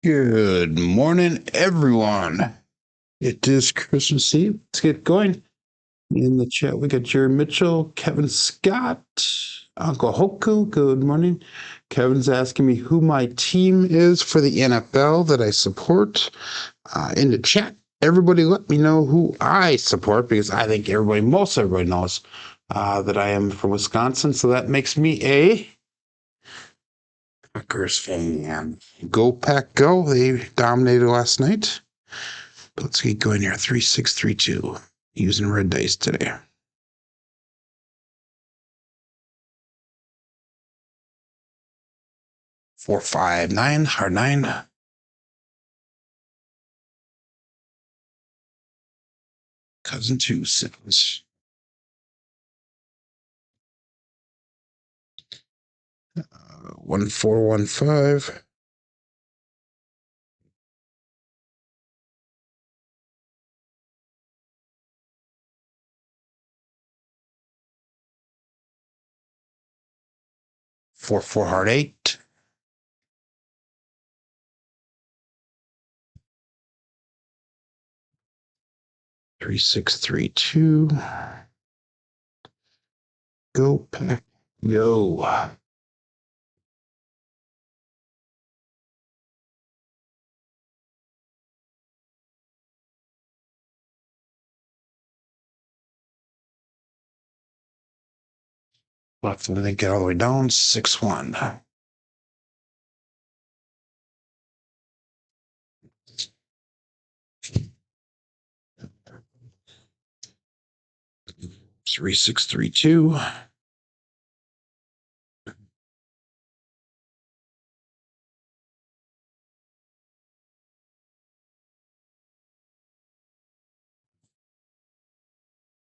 Good morning, everyone. It is Christmas Eve. Let's get going. In the chat, we got Jerry Mitchell, Kevin Scott, Uncle Hoku. Good morning. Kevin's asking me who my team is for the NFL that I support. In the chat, everybody let me know who I support because I think most everybody knows that I am from Wisconsin. So that makes me a Packers fan. Go Pack Go. They dominated last night. But let's get going here. 3632. Using red dice today. 459. Hard 9. Cousin 2 6. 1415. 44 hard 8. 3632. Go Pack Go. 'Left and then get all the way down. 6-1. 3632.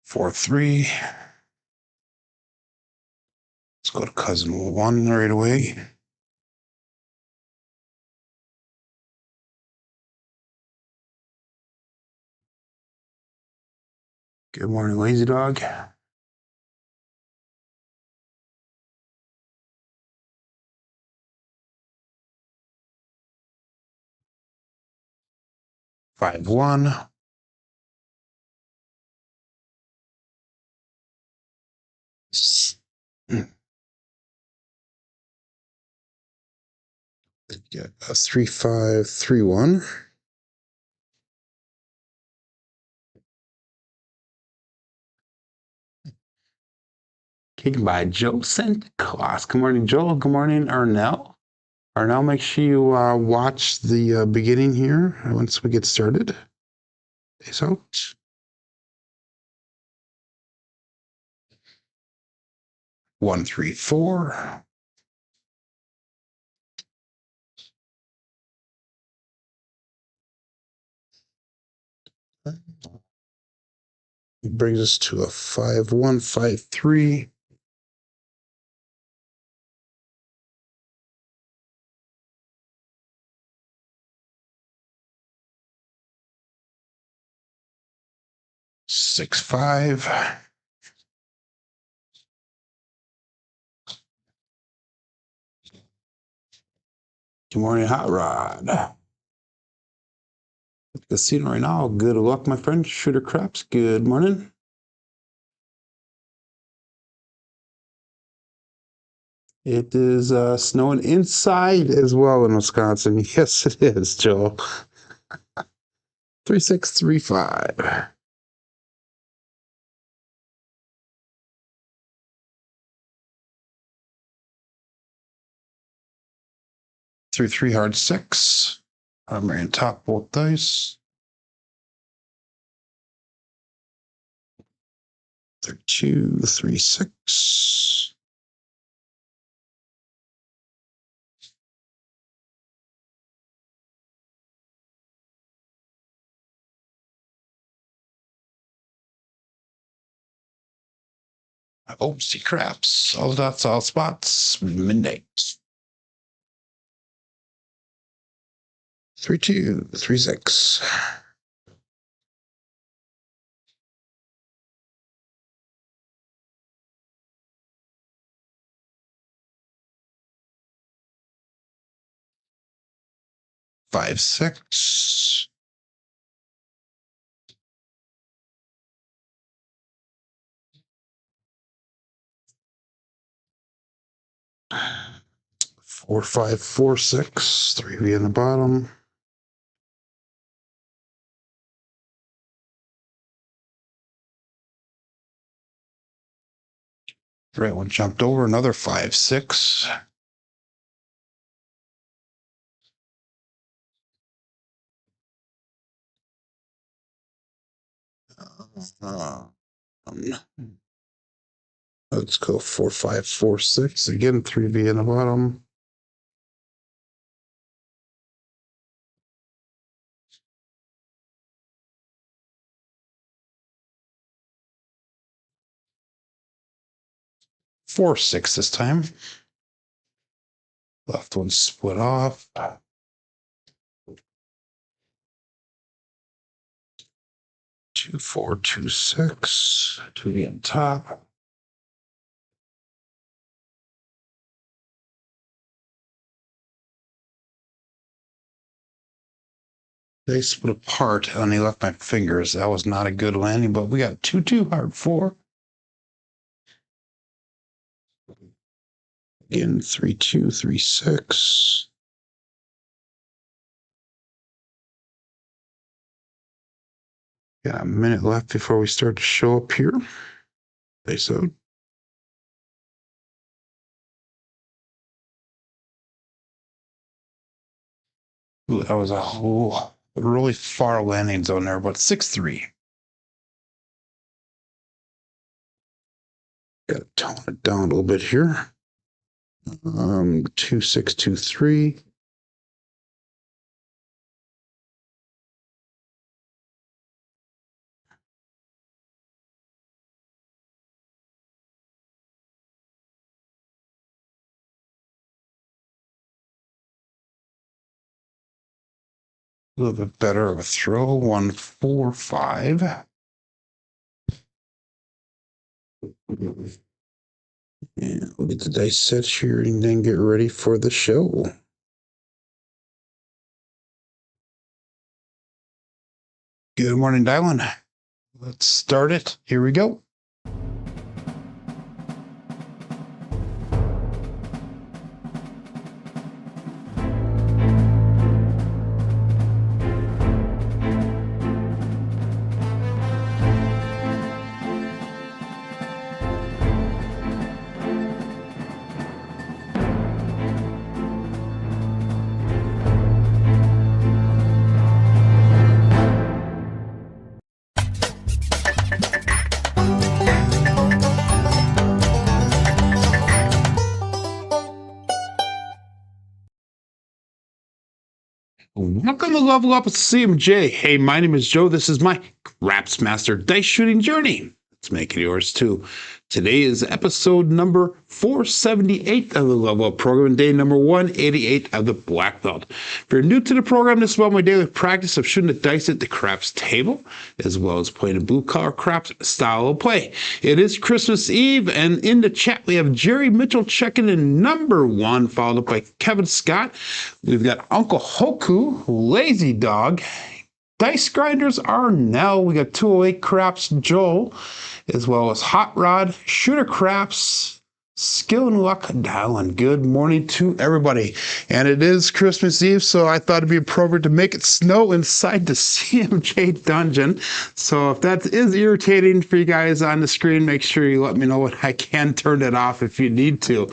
4-3. Let's go to cousin 1 right away. Good morning, lazy dog. 5-1. Get a 3-5-3-1. Kicked by Joe Santa Claus. Good morning, Joel. Good morning, Arnell. Arnell, make sure you watch the beginning here once we get started. Peace out. 1-3-4. It brings us to a 5-1-5-3. Six, 5. Good morning, Hot Rod. Casino right now. Good luck, my friend. Shooter Craps. Good morning. It is snowing inside as well in Wisconsin. Yes, it is, Joel. 3635. 3-3 hard 6. I'm in top both dice. 2, 3, 6. Oh, see craps. All dots, all spots. Midnight. 3-2, 3-6. 5, 6. 4, 5, 4, 6. 3 in the bottom. Right one jumped over, another 5, 6. Let's go 4, 5, 4, 6. Again, 3V in the bottom. Four, 6 this time. Left one split off. 2, 4, 2, 6. 2V on top. They split apart and they left my fingers. That was not a good landing, but we got 2, 2, hard 4. Again, 3, 2, 3, 6. Got a minute left before we start to show up here. They so. Ooh, that was a really far landing zone there, but 6, 3. Got to tone it down a little bit here. 2, 6, 2, 3. A little bit better of a throw. 1, 4, 5. And we'll get the dice set here and then get ready for the show. Good morning, Dylan. Let's start it. Here we go. Welcome to Level Up with CMJ. Hey, my name is Joe. This is my Craps Master Dice Shooting Journey. Let's make it yours too. Today is episode number 478 of the Level Up program, day number 188 of the Black Belt. If you're new to the program, this is about my daily practice of shooting the dice at the craps table, as well as playing a blue collar craps style of play. It is Christmas Eve, and in the chat we have Jerry Mitchell checking in number 1, followed up by Kevin Scott. We've got Uncle Hoku, Lazy Dog, Dice Grinders Arnell. We got 208 Craps Joel, as well as Hot Rod, Shooter Craps, Skill and Luck Dylan. Good morning to everybody. And it is Christmas Eve, so I thought it'd be appropriate to make it snow inside the CMJ dungeon. So if that is irritating for you guys on the screen, make sure you let me know, and I can turn it off if you need to.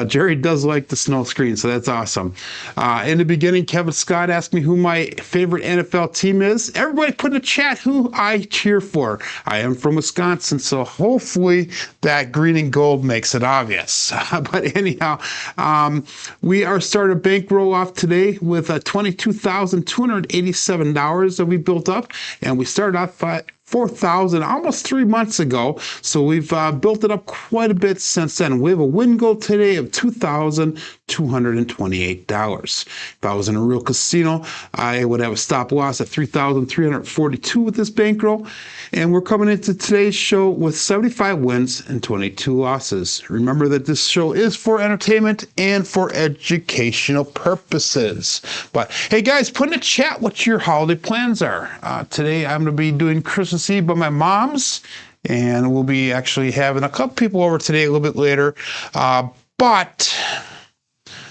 Jerry does like the snow screen, so that's awesome. In the beginning, Kevin Scott asked me who my favorite NFL team is. Everybody put in the chat who I cheer for. I am from Wisconsin, so hopefully that green and gold makes it obvious. But anyhow, we are starting a bankroll off today with $22,287 that we built up, and we started off 4,000 almost 3 months ago. So we've built it up quite a bit since then. We have a win goal today of $2,228. If I was in a real casino, I would have a stop loss at 3,342 with this bankroll. And we're coming into today's show with 75 wins and 22 losses. Remember that this show is for entertainment and for educational purposes. But hey guys, put in the chat what your holiday plans are. Today I'm going to be doing Christmas Eve by my mom's, and we'll be actually having a couple people over today a little bit later. But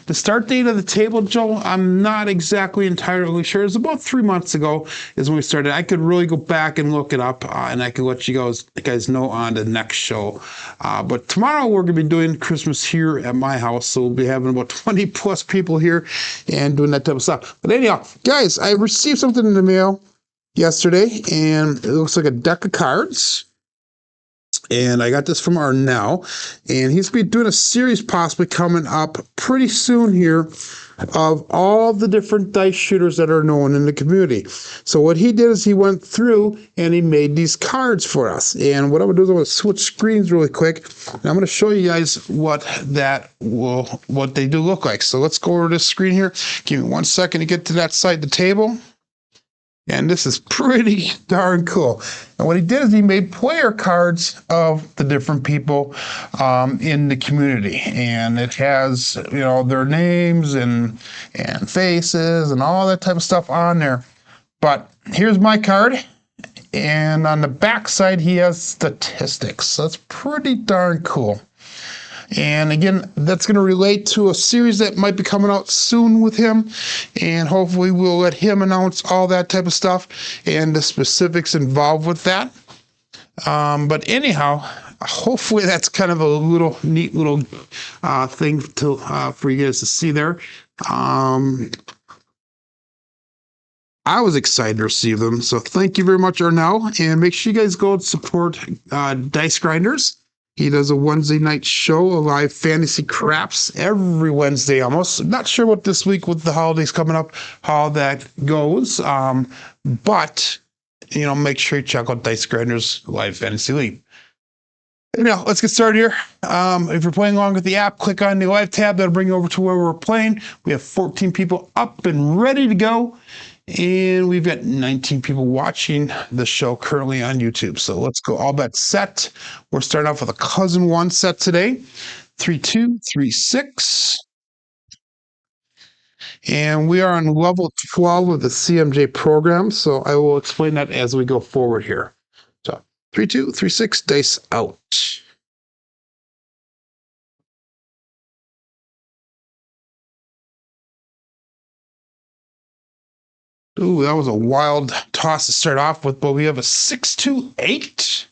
the start date of the table, Joe, I'm not exactly entirely sure. It's about 3 months ago is when we started. I could really go back and look it up, and I could let you guys know on the next show. But tomorrow we're going to be doing Christmas here at my house, so we'll be having about 20 plus people here and doing that type of stuff. But anyhow, guys, I received something in the mail yesterday, and it looks like a deck of cards. And I got this from Arnell, and he's going to be doing a series possibly coming up pretty soon here of all the different dice shooters that are known in the community. So what he did is he went through and he made these cards for us. And what I'm going to do is I'm going to switch screens really quick, and I'm going to show you guys what they do look like. So let's go over to this screen here. Give me 1 second to get to that side of the table. And this is pretty darn cool. And what he did is he made player cards of the different people in the community. And it has, their names and faces and all that type of stuff on there. But here's my card. And on the back side, he has statistics. So it's pretty darn cool. And again, that's going to relate to a series that might be coming out soon with him. And hopefully we'll let him announce all that type of stuff and the specifics involved with that. But anyhow, hopefully that's kind of a neat little thing for you guys to see there. I was excited to receive them. So thank you very much, Arnell. And make sure you guys go and support Dice Grinders. He does a Wednesday night show, a live fantasy craps every Wednesday almost. I'm not sure what this week with the holidays coming up, how that goes. But, make sure you check out Dice Grinders Live Fantasy League. Anyhow, let's get started here. If you're playing along with the app, click on the live tab. That'll bring you over to where we're playing. We have 14 people up and ready to go. And we've got 19 people watching the show currently on YouTube. So let's go all bet set. We're starting off with a cousin one set today. 3-2, 3-6. And we are on level 12 of the CMJ program. So I will explain that as we go forward here. So 3-2, 3-6, dice out. Ooh, that was a wild toss to start off with, but we have a 6-2-8.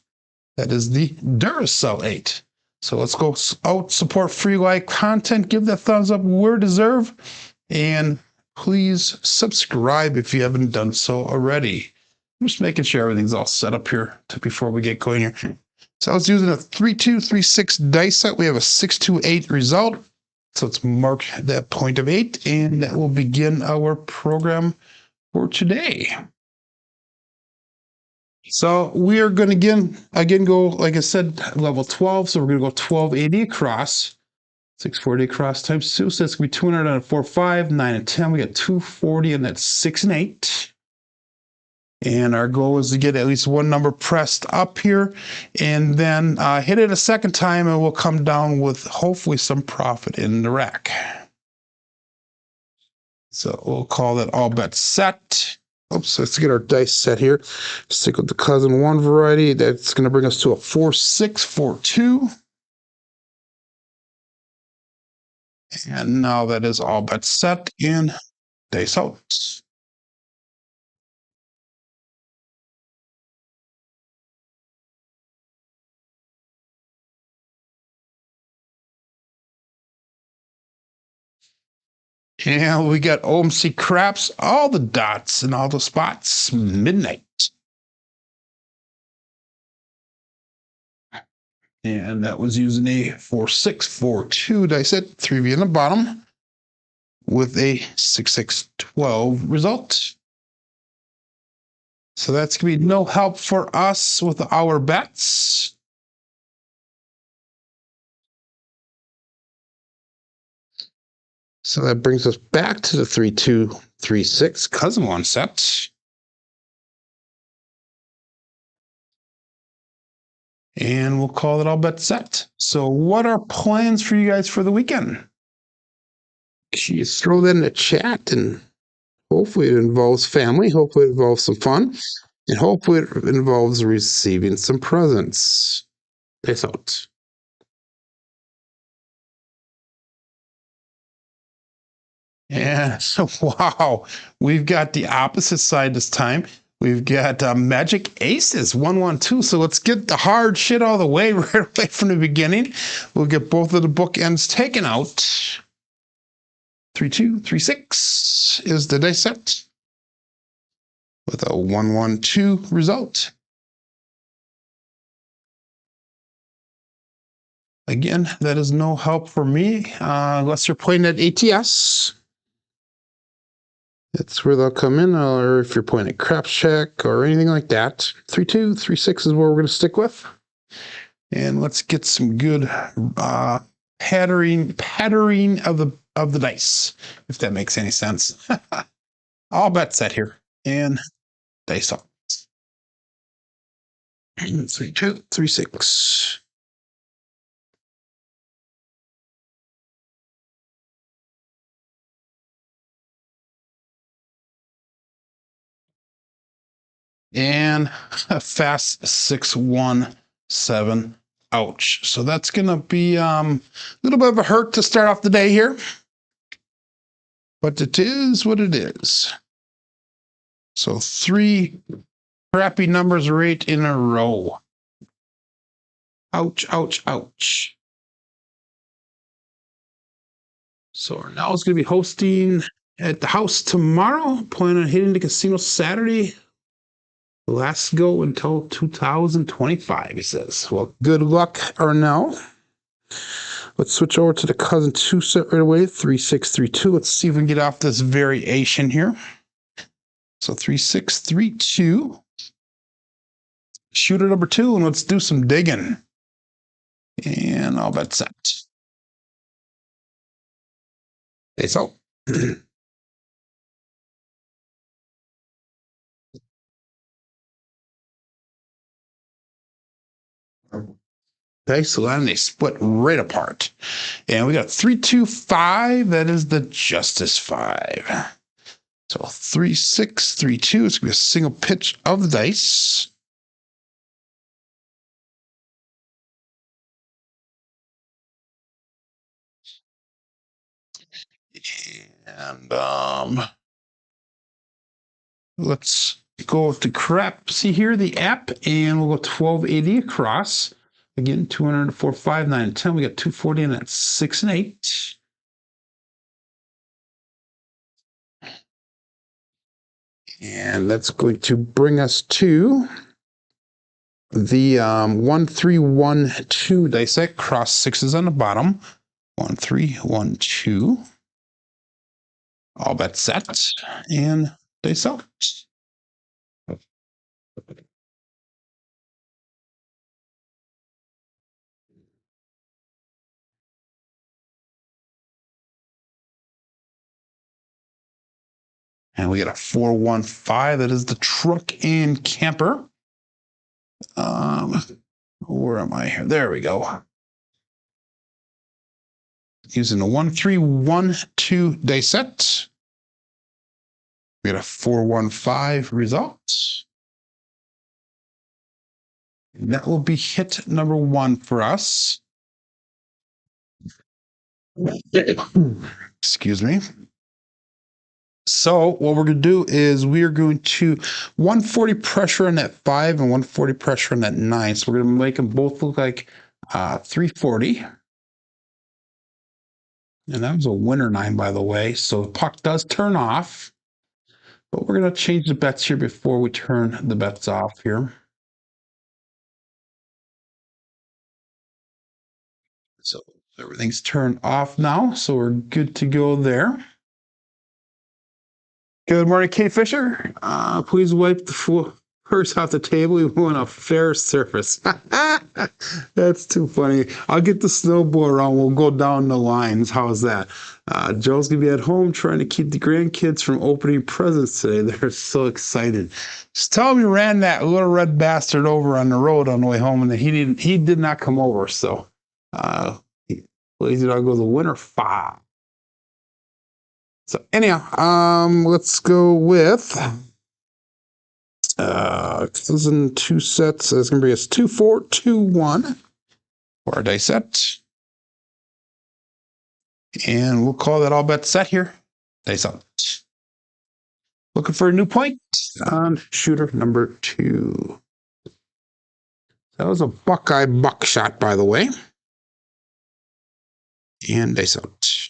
That is the Duracell 8. So let's go out, support free like content, give that thumbs up where deserved, and please subscribe if you haven't done so already. I'm just making sure everything's all set up here before we get going here. So I was using a 3-2, 3-6 dice set. We have a 6-2-8 result. So let's mark that point of 8, and that will begin our program for today. So we are going to again go, like I said, level 12. So we're going to go 1280 across, 640 across times 2. So that's going to be 200 on a 4, 5, 9, and 10. We got 240, and that's 6 and 8. And our goal is to get at least one number pressed up here, and then hit it a second time, and we'll come down with hopefully some profit in the rack. So we'll call that all bet set. Oops, let's get our dice set here. Stick with the cousin one variety. That's going to bring us to a 4-6-4-2. And now that is all bet set and dice out. And we got OMC craps, all the dots and all the spots, midnight. And that was using a 4-6-4-2 dice set, 3V in the bottom, with a 6-6-12 result. So that's going to be no help for us with our bets. So that brings us back to the 3-2-3-6 cousin one set. And we'll call it all bet set. So what are plans for you guys for the weekend? You throw that in the chat, and hopefully it involves family. Hopefully it involves some fun. And hopefully it involves receiving some presents. Peace out. Yeah, so wow, we've got the opposite side this time. We've got Magic Aces, 1-1-2. So let's get the hard shit all the way right away from the beginning. We'll get both of the bookends taken out. 3-2-3-6 is the dice set with a 1-1-2 result. Again, that is no help for me unless you're playing at ATS. That's where they'll come in, or if you're playing at Crapsee or anything like that. 3-2-3-6 is where we're going to stick with. And let's get some good patterning of the dice, if that makes any sense. All bet set here. And dice up. 3-2-3-6. And a fast 6-1-7. Ouch. So that's going to be a little bit of a hurt to start off the day here. But it is what it is. So 3 crappy numbers right in a row. Ouch, ouch, ouch. So now it's going to be hosting at the house tomorrow. Planning on hitting the casino Saturday. Last go until 2025, he says. Well, good luck, Arnell. Let's switch over to the cousin 2 set right away. 3-6-3-2. Let's see if we can get off this variation here. So 3-6-3-2. Shooter number 2, and let's do some digging. And all bet set. Okay, so. Okay, so then they split right apart. And we got 3-2-5. That is the Justice 5. So 3-6-3-2. It's going to be a single pitch of the dice. And let's go to Crapsee here, the app, and we'll go 1280 across. Again, 200, 4, 5, 9, and 10. We got 240, and that's 6 and 8. And that's going to bring us to the 1-3-1-2 dice set. Cross 6s on the bottom. 1-3-1-2. All bet set. And dice out. And we got a 4-1-5. That is the truck and camper. Where am I here? There we go. Using the 1-3-1-2 dice set. We got a 4-1-5 result. And that will be hit number 1 for us. Excuse me. So what we're going to do is we are going to 140 pressure on that 5 and 140 pressure on that 9. So we're going to make them both look like 340. And that was a winner 9, by the way. So the puck does turn off. But we're going to change the bets here before we turn the bets off here. So everything's turned off now. So we're good to go there. Good morning, Kate Fisher. Please wipe the floor. works off the table. We want a fair surface. That's too funny. I'll get the snowblower around. We'll go down the lines. How's that? Joe's going to be at home trying to keep the grandkids from opening presents today. They're so excited. Just tell him you ran that little red bastard over on the road on the way home, and he did not come over. So, Lazy Dog goes a winner 5. So anyhow, let's go with this in 2 sets. It's gonna be a 2, 4, 2, 1 for our dice set. And we'll call that all bet set here. Dice out. Looking for a new point on shooter number 2. That was a Buckeye buckshot, by the way. And dice out.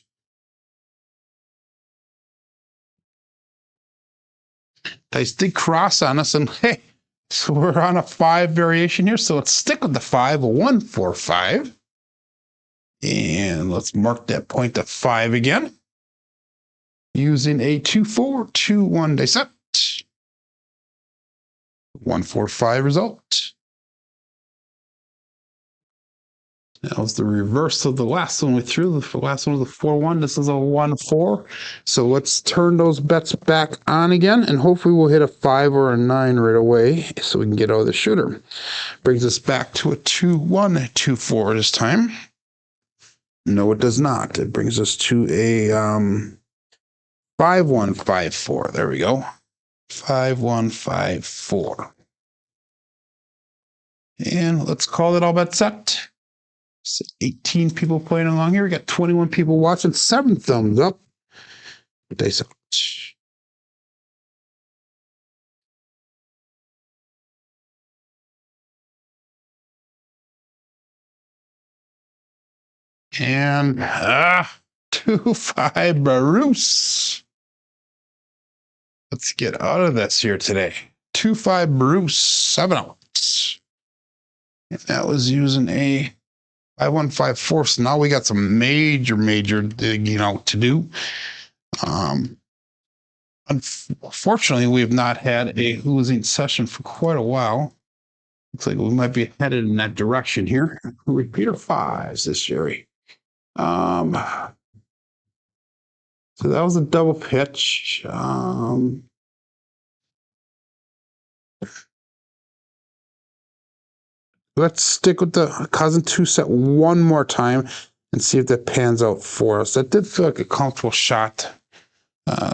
Dice did cross on us, and hey, so we're on a 5 variation here. So let's stick with the 5, a 1, 4, 5. And let's mark that point to 5 again. Using a 2, 4, 2, 1 dice set. 1, 4, 5 result. That was the reverse of the last one we threw. The last one was a 4, 1. This is a 1, 4. So let's turn those bets back on again, and hopefully we'll hit a 5 or a 9 right away so we can get out of the shooter. Brings us back to a 2, 1, 2, 4 this time. No, it does not. It brings us to a 5, 1, 5, 4. There we go. 5, 1, 5, 4. And let's call it all bet set. 18 people playing along here. We got 21 people watching. 7 thumbs up. Dice out. And 2, 5 Bruce. Let's get out of this here today. 2, 5 Bruce, 7 outs. And that was using a 5, 1, 5, 4. So now we got some major digging out to do. Unfortunately, we have not had a losing session for quite a while. Looks like we might be headed in that direction here. Repeater 5s this Jerry. So that was a double pitch. Let's stick with the cousin 2 set one more time and see if that pans out for us. That did feel like a comfortable shot.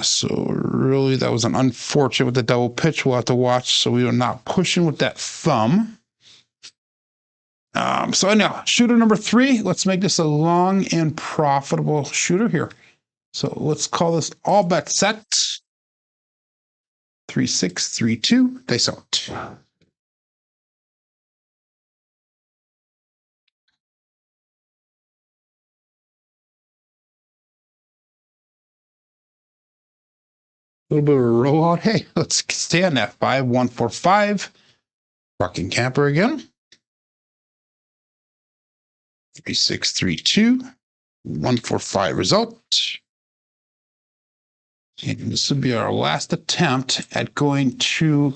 So really, that was an unfortunate with the double pitch. We'll have to watch so we are not pushing with that thumb. So anyhow, shooter number 3. Let's make this a long and profitable shooter here. So let's call this all bet set. 3, 6, 3, 2. Dice out. A little bit of a rollout. Hey, let's stay on that 5, 1, 4, 5. Fucking camper again. 3, 6, 3, 2. 1, 4, 5 result. And this will be our last attempt at going to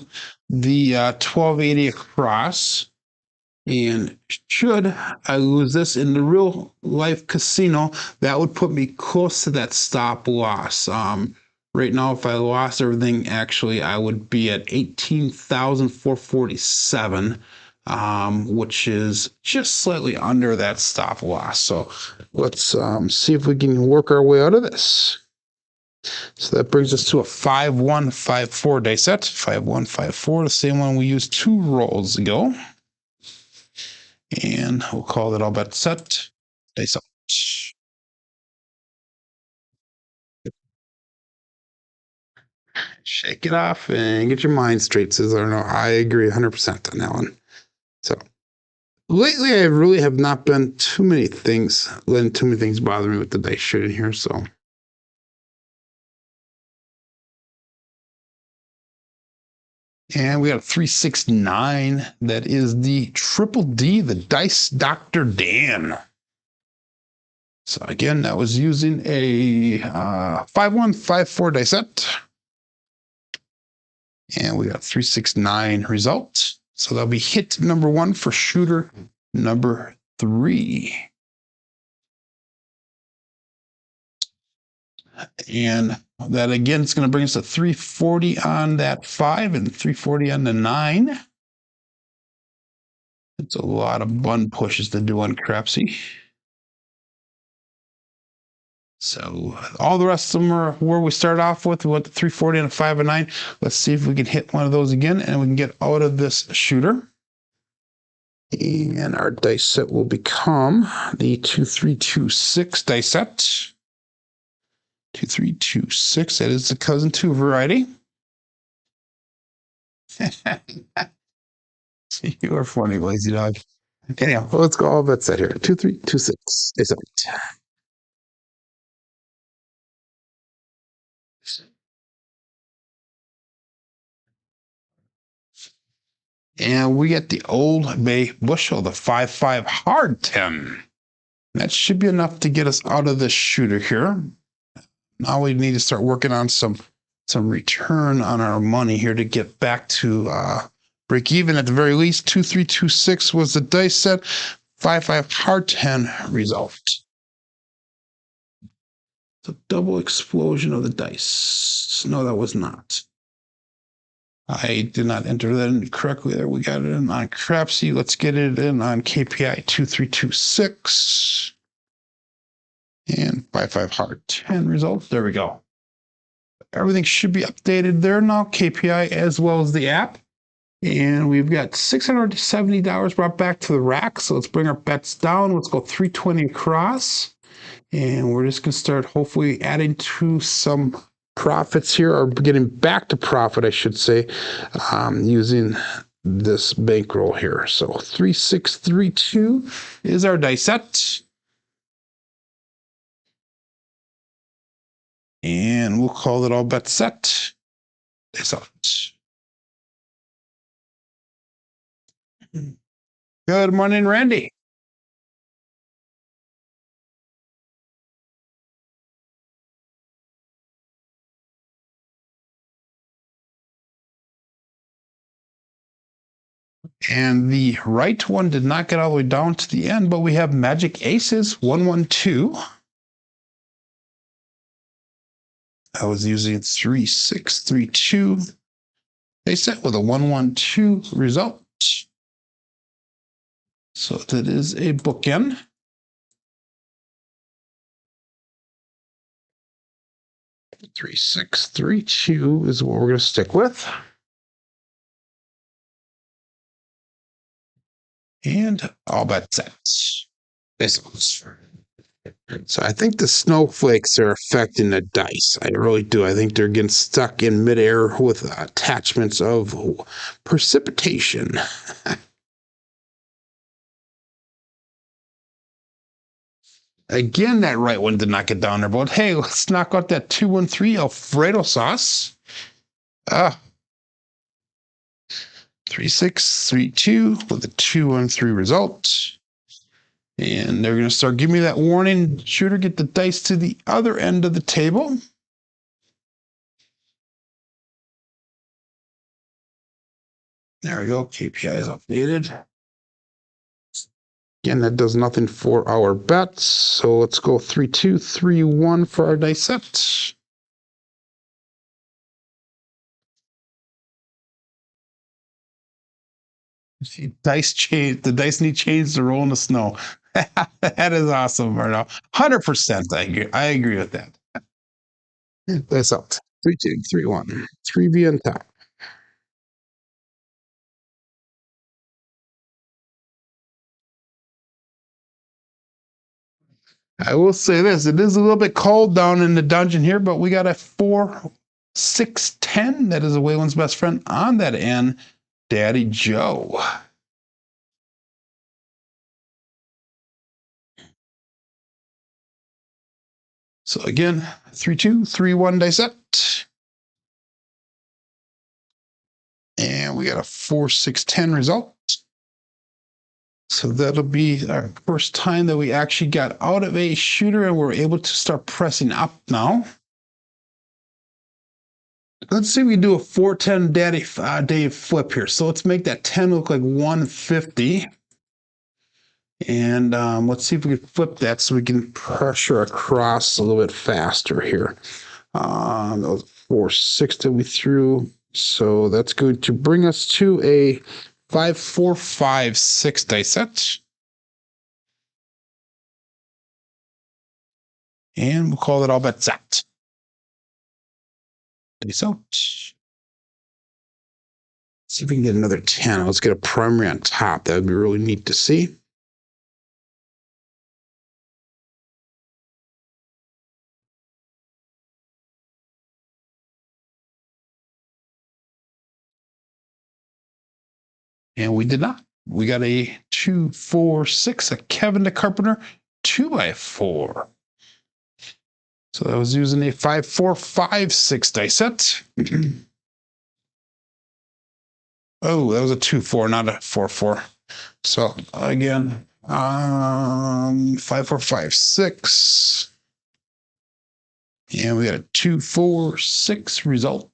the 1280 across. And should I lose this in the real life casino, that would put me close to that stop loss. Right now, if I lost everything, actually, I would be at 18,447, which is just slightly under that stop loss. So let's see if we can work our way out of this. So that brings us to a 5, 1, 5, 4 dice set. 5, 1, 5, 4, the same one we used 2 rolls ago. And we'll call that all bet set. Dice out. Shake it off and get your mind straight, says I know. I agree 100% on that one. So lately, I really have not been letting too many things bother me with the dice shooting here. So and we got a 369. That is the Triple D, the Dice Dr. Dan. So again, that was using a 5, 1, 5, 4 dice set. And we got 369 result. So that'll be hit number 1 for shooter number 3. And that again is going to bring us to 340 on that 5 and 340 on the 9. It's a lot of bun pushes to do on Crapsee. So all the rest of them are where we start off with. We went to 340 and a 5 and 9. Let's see if we can hit one of those again and we can get out of this shooter. And our dice set will become the 2326 dice set. 2326, that is the cousin 2 variety. You are funny, lazy dog. Anyhow, let's go all bets set here. 2326 dice set. And we get the Old Bay Bushel, the 5-5 hard 10. That should be enough to get us out of this shooter here. Now we need to start working on some return on our money here to get back to break even at the very least. 2326 was the dice set. 5-5 hard 10 result. The double explosion of the dice. No, that was not. I did not enter that in correctly there. We got it in on Crapsee. Let's get it in on KPI 2326. And 5-5 hard 10 results. There we go. Everything should be updated there now, KPI as well as the app. And we've got $670 brought back to the rack. So let's bring our bets down. Let's go 320 across. And we're just going to start hopefully adding to some profits here, or getting back to profit, I should say, using this bankroll here. So 3632 is our dice set. And we'll call it all bet set. Dice out. Good morning, Randy. And the right one did not get all the way down to the end, but we have Magic Aces 112. I was using 3632. They set with a 112 result. So that is a bookend. Three, 6, 3, 2 is what we're going to stick with. And all bet sets. So I think the snowflakes are affecting the dice. I really do. I think they're getting stuck in midair with attachments of precipitation. Again, that right one did not get down there, but hey, let's knock out that 213 Alfredo sauce. 3632 with a 213 result. And they're going to start giving me that warning. Shooter, get the dice to the other end of the table. There we go. KPI is updated. Again, that does nothing for our bets. So let's go 3231 for our dice set. Dice change. The dice need change to roll in the snow. That is awesome, Marno. 100%. I agree with that. That's out. 3231. 3V on top. I will say this, it is a little bit cold down in the dungeon here, but we got a 4-6-10. That is a Waylon's best friend on that end, Daddy Joe. So again, 3-2-3-1 dice set. And we got a 4-6-10 result. So that'll be our first time that we actually got out of a shooter and we're able to start pressing up now. Let's see if we can do a 410 day flip here. So let's make that 10 look like 150. And let's see if we can flip that so we can pressure across a little bit faster here. That was 460 we threw. So that's going to bring us to a 5, 4, 5, 6 dice set. And we'll call it all bets set. Dice out. See if we can get another 10. Let's get a primary on top. That would be really neat to see. And we did not. We got a 2, 4, 6, a Kevin the Carpenter 2x4. So that was using a 5, 4, 5, 6 dice set. Oh, that was a 2, 4, not a 4, 4. So again, 5, 4, 5, 6. And we got a 2, 4, 6 result.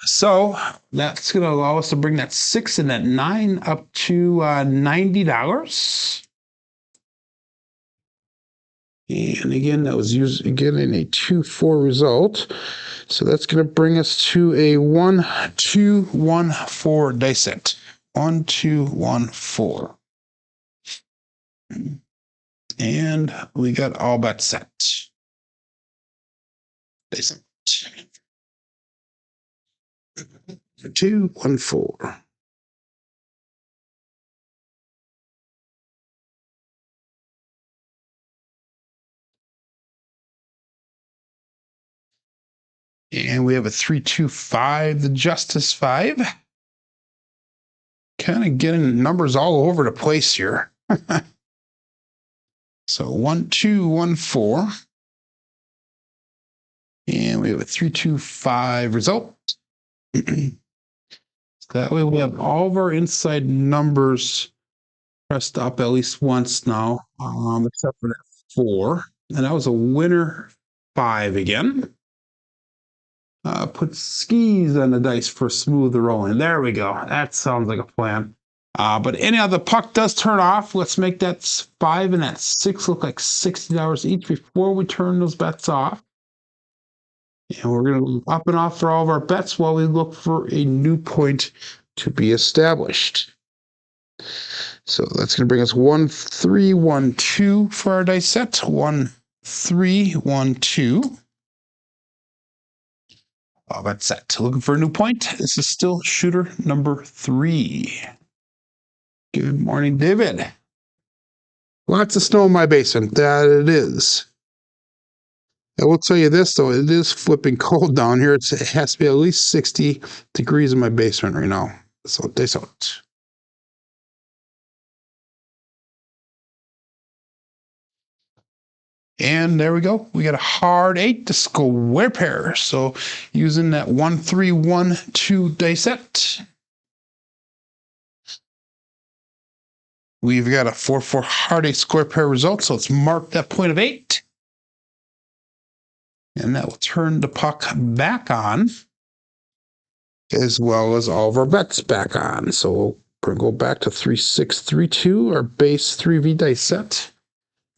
So that's going to allow us to bring that 6 and that 9 up to $90. And again, that was getting a 2, 4 result. So that's going to bring us to a 1, 2, 1, 4 dice set. 1, 2, 1, 4. And we got all bets set. Dice set. 2, 1, 4. And we have a 3, 2, 5, the Justice 5. Kind of getting numbers all over the place here. So 1, 2, 1, 4. And we have a 3, 2, 5 result. So that way we have all of our inside numbers pressed up at least once now, except for that 4. And that was a winner 5 again. Put skis on the dice for smoother rolling. There we go. That sounds like a plan. But anyhow, the puck does turn off. Let's make that 5 and that 6 look like $60 each before we turn those bets off. And we're going to up and off for all of our bets while we look for a new point to be established. So that's going to bring us 1, 3, 1, 2 for our dice set. 1, 3, 1, 2. Oh, that's set. Looking for a new point. This is still shooter number 3. Good morning, David. Lots of snow in my basement. That it is. I will tell you this, though. It is flipping cold down here. It has to be at least 60 degrees in my basement right now. So dice out. And there we go. We got a hard 8 to square pair. So using that 1, 3, 1, 2 dice set. We've got a 4, 4 hard 8 square pair result. So let's mark that point of 8. And that will turn the puck back on, as well as all of our bets back on. So we're going to go back to 3, 6, 3, 2, our base 3V dice set.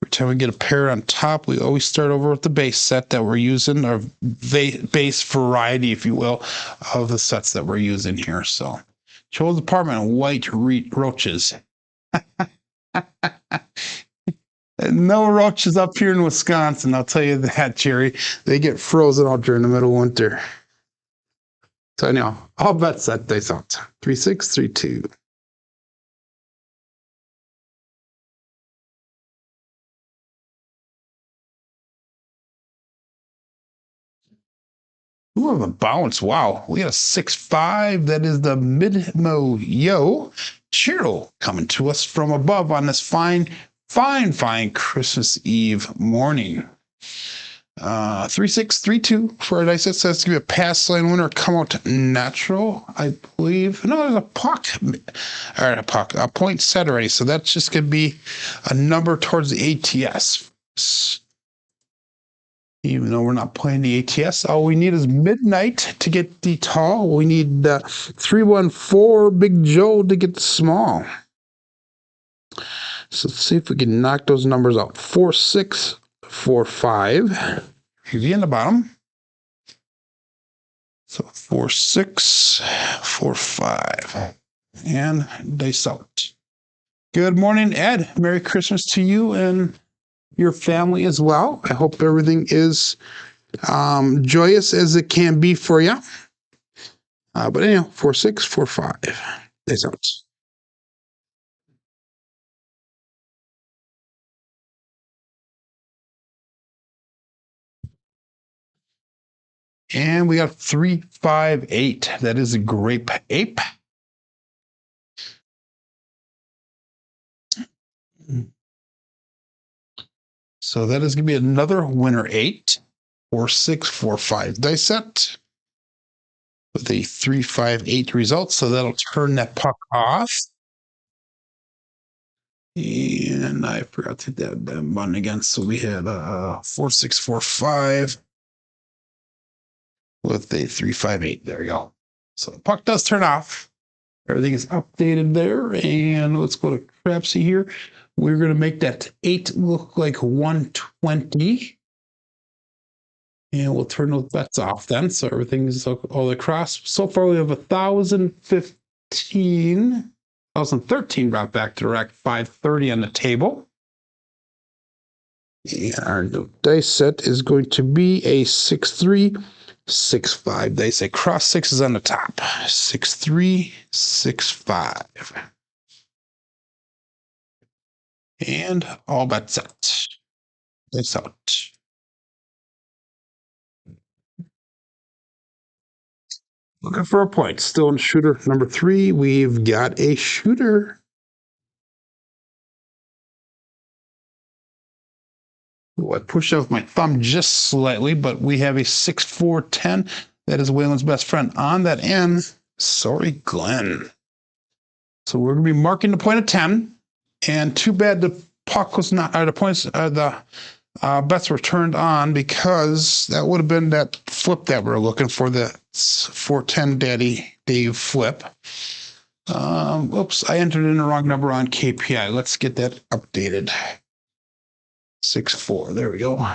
Every time we get a pair on top, we always start over with the base set that we're using, our base variety, if you will, of the sets that we're using here. So, Joel's apartment, white roaches. No roaches up here in Wisconsin, I'll tell you that, Jerry. They get frozen out during the middle of winter. So, anyhow, all bets set dice out. 3, 6, 3, 2. Ooh, of a bounce. Wow. We got a 6, 5. That is the Midmo Yo Chiro coming to us from above on this fine Christmas Eve morning. 3632 for our dice set. So that's going to be a pass line winner. Come out natural, I believe. No, there's a puck. All right, a point set already. So that's just going to be a number towards the ATS. Even though we're not playing the ATS, all we need is midnight to get the tall. We need 314 Big Joe to get the small. So let's see if we can knock those numbers out. 4, 6, 4, 5. Easy in the bottom. So 4, 6, 4, 5. And dice out. Good morning, Ed. Merry Christmas to you and your family as well. I hope everything is joyous as it can be for you. But anyhow, 4, 6, 4, 5. Dice out. And we got 3, 5, 8. That is a grape ape. So that is going to be another winner 8. 4, 6, 4, 5 dice set with a 3, 5, 8 result. So that'll turn that puck off. And I forgot to hit that button again. So we had 4, 6, 4, 5 with a 3, 5, 8. There you go. So the puck does turn off. Everything is updated there. And let's go to Crapsee here. We're going to make that 8 look like 120. And we'll turn those bets off then. So everything is all across. So far, we have 1,013 brought back to the rack, 530 on the table. And our new dice set is going to be a 6, 3, 6, 5 dice. A cross 6 is on the top. 6, 3, 6, 5. And all bets set. Dice out. Looking for a point. Still in shooter number 3. We've got a shooter. Ooh, I pushed out with my thumb just slightly, but we have a 6, 4, 10. That is Waylon's best friend on that end. Sorry, Glenn. So we're going to be marking the point of 10. And too bad the puck was not, the points, the bets were turned on, because that would have been that flip that we're looking for, the 410 Daddy Dave flip. Oops, I entered in the wrong number on KPI. Let's get that updated. 6, 4. There we go.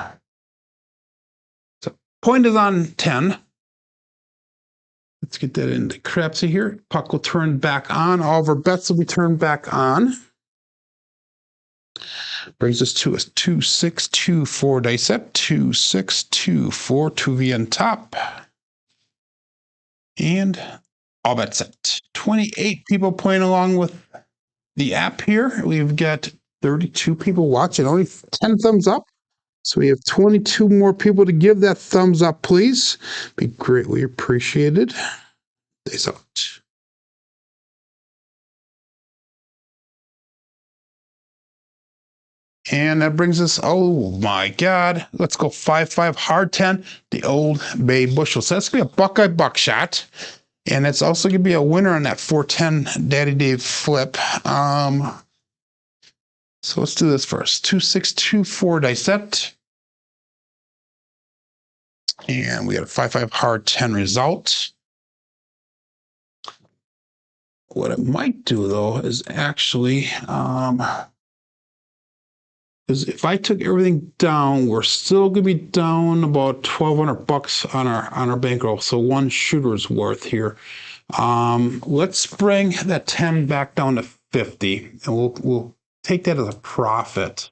So point is on 10. Let's get that into Crapsee here. Puck will turn back on. All of our bets will be turned back on. Brings us to a 2, 6, 2, 4 dice set. 2, 6, 2, 4, 2V on top. And all bets set. 28 people playing along with the app here. We've got 32 people watching, only 10 thumbs up. So we have 22 more people to give that thumbs up, please. Be greatly appreciated. Dice out. And that brings us, oh my God, let's go 5, 5 hard 10, the Old Bay Bushel. So that's going to be a Buckeye buckshot. And it's also going to be a winner on that 410 Daddy Dave flip. So let's do this first. 2, 6, 2, 4 dice set. And we got a 5, 5 hard 10 result. What it might do, though, is actually, because if I took everything down, we're still going to be down about $1,200 on our bankroll. So one shooter's worth here. Let's bring that 10 back down to 50, and we'll take that as a profit,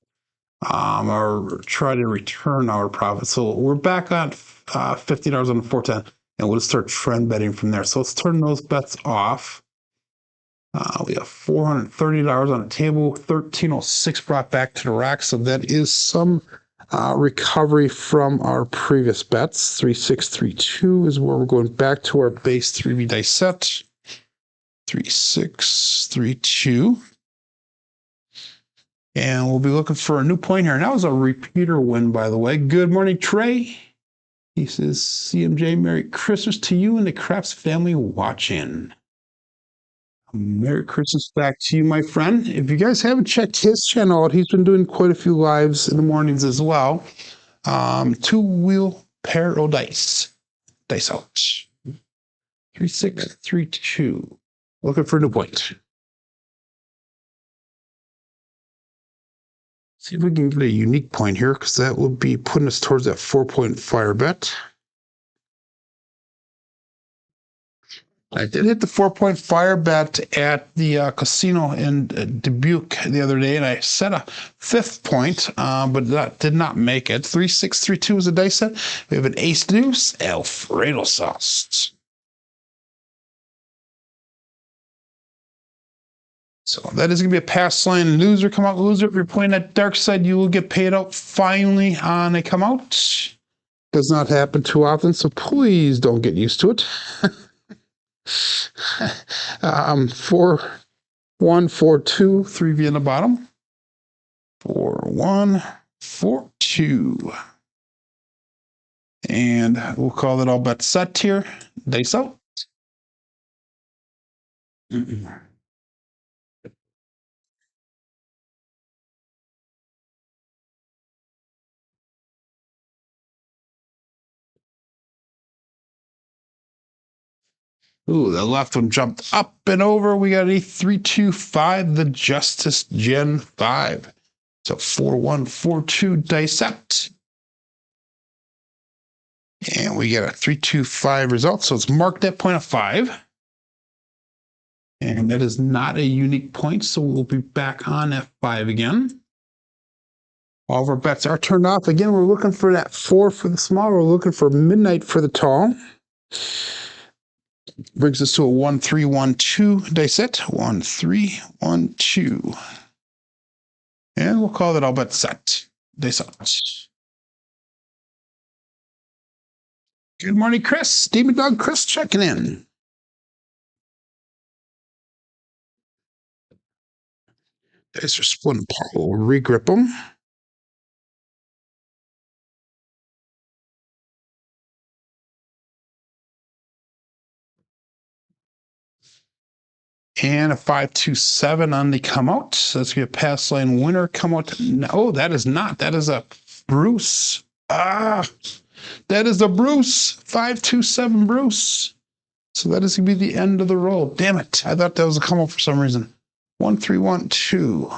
or try to return our profit. So we're back on $50 on the 410, and we'll start trend betting from there. So let's turn those bets off. We have $430 on the table, 1306 brought back to the rack. So that is some recovery from our previous bets. 3632 is where we're going back to our base 3V dice set. 3632. And we'll be looking for a new point here. And that was a repeater win, by the way. Good morning, Trey. He says, CMJ, Merry Christmas to you and the Crapsee family watching. Merry Christmas back to you, my friend. If you guys haven't checked his channel out, he's been doing quite a few lives in the mornings as well. Two-wheel pair of dice. Dice out. 3, 6, 3, 2. Looking for a new point. See if we can get a unique point here, because that will be putting us towards that 4-point fire bet. I did hit the 4-point fire bet at the casino in Dubuque the other day, and I set a 5th point, but that did not make it. 3, 6, 3, 2 is a dice set. We have an ace deuce, Alfredo sauce. So that is going to be a pass line loser, come out loser. If you're playing that dark side, you will get paid out finally on a come out. Does not happen too often, so please don't get used to it. 4, 1, 4, 2, 3V in the bottom. 4, 1, 4, 2. And we'll call it all bet set here. Dice out. Ooh, the left one jumped up and over. We got a 3, 2, 5, the Justice Gen 5. So 4, 1, 4, 2 dice out. And we get a 3, 2, 5 result. So it's marked at point of 5. And that is not a unique point. So we'll be back on at 5 again. All of our bets are turned off. Again, we're looking for that 4 for the small. We're looking for midnight for the tall. Brings us to a 1, 3, 1, 2 dice set. 1, 3, 1, 2. And we'll call that all bet set. Dice out. Good morning, Chris. Demon Dog Chris checking in. Dice are splitting apart. We'll regrip them. And a 5, 2, 7 on the come out. So that's going to be a pass line winner. Come out. No, that is not. That is a Bruce. That is a Bruce. 5, 2, 7 Bruce. So that is going to be the end of the roll. Damn it. I thought that was a come out for some reason. 1, 3, 1, 2.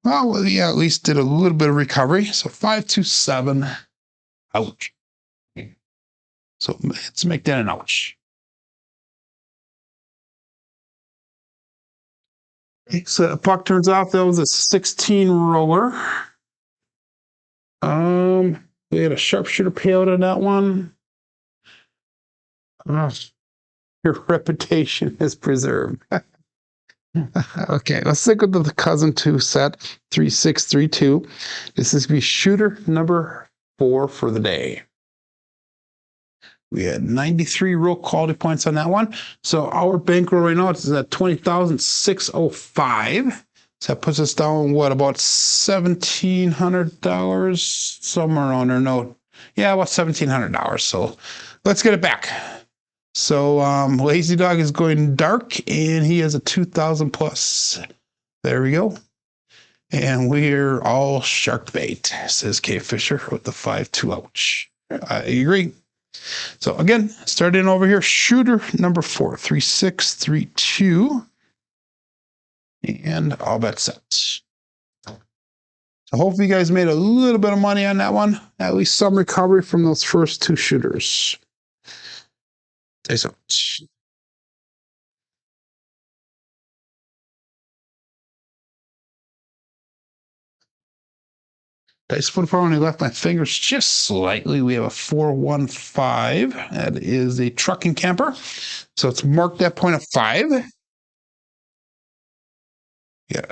Well, yeah, at least did a little bit of recovery. So 5, 2, 7. Ouch. So let's make that an ouch. So the puck turns off. That was a 16 roller. We had a sharpshooter payout on that one. Your reputation is preserved. Okay, let's stick with the cousin 2 set. 3, 6, 3, 2. This is going to be shooter number 4 for the day. We had 93 real quality points on that one. So our bankroll right now is at $20,605. So that puts us down, what, about $1,700? Somewhere around there. No. Yeah, about $1,700. So let's get it back. So Lazy Dog is going dark, and he has a 2,000 plus. There we go. And we're all shark bait, says K. Fisher with the 5-2 ouch. I agree. So again, starting over here, shooter number 4, 3, 6, 3, 2. And all bet set. So hopefully you guys made a little bit of money on that one. At least some recovery from those first 2 shooters. Dice out. Dice put apart when I left my fingers just slightly. We have a 415. That is a trucking camper. So it's marked at point of 5. Yeah.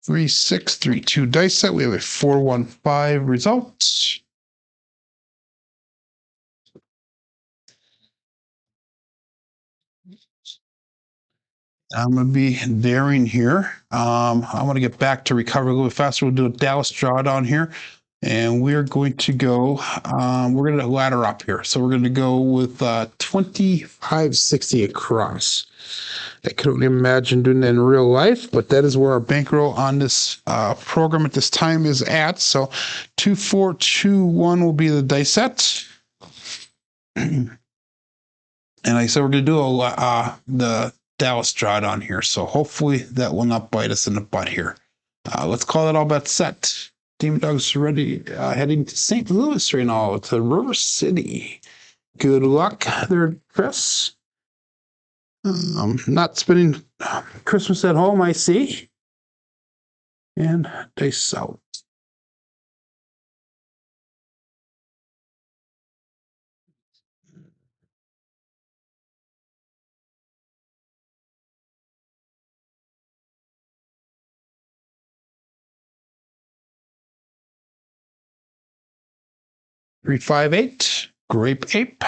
3, 6, 3, 2 dice set. We have a 415 result. I'm going to be daring here. I want to get back to recovery a little bit faster. We'll do a Dallas drawdown here. And we're going to go, we're going to ladder up here. So we're going to go with 2560 across. I couldn't imagine doing that in real life, but that is where our bankroll on this program at this time is at. So 2421 will be the dice set. And like I said, we're going to do the Dallas drawdown here. So hopefully that will not bite us in the butt here. Let's call it all bets set. Demon Dogs are ready, heading to St. Louis right now, to River City. Good luck there, Chris. Not spending Christmas at home, I see. And dice out. Three, 5, 8. Grape Ape.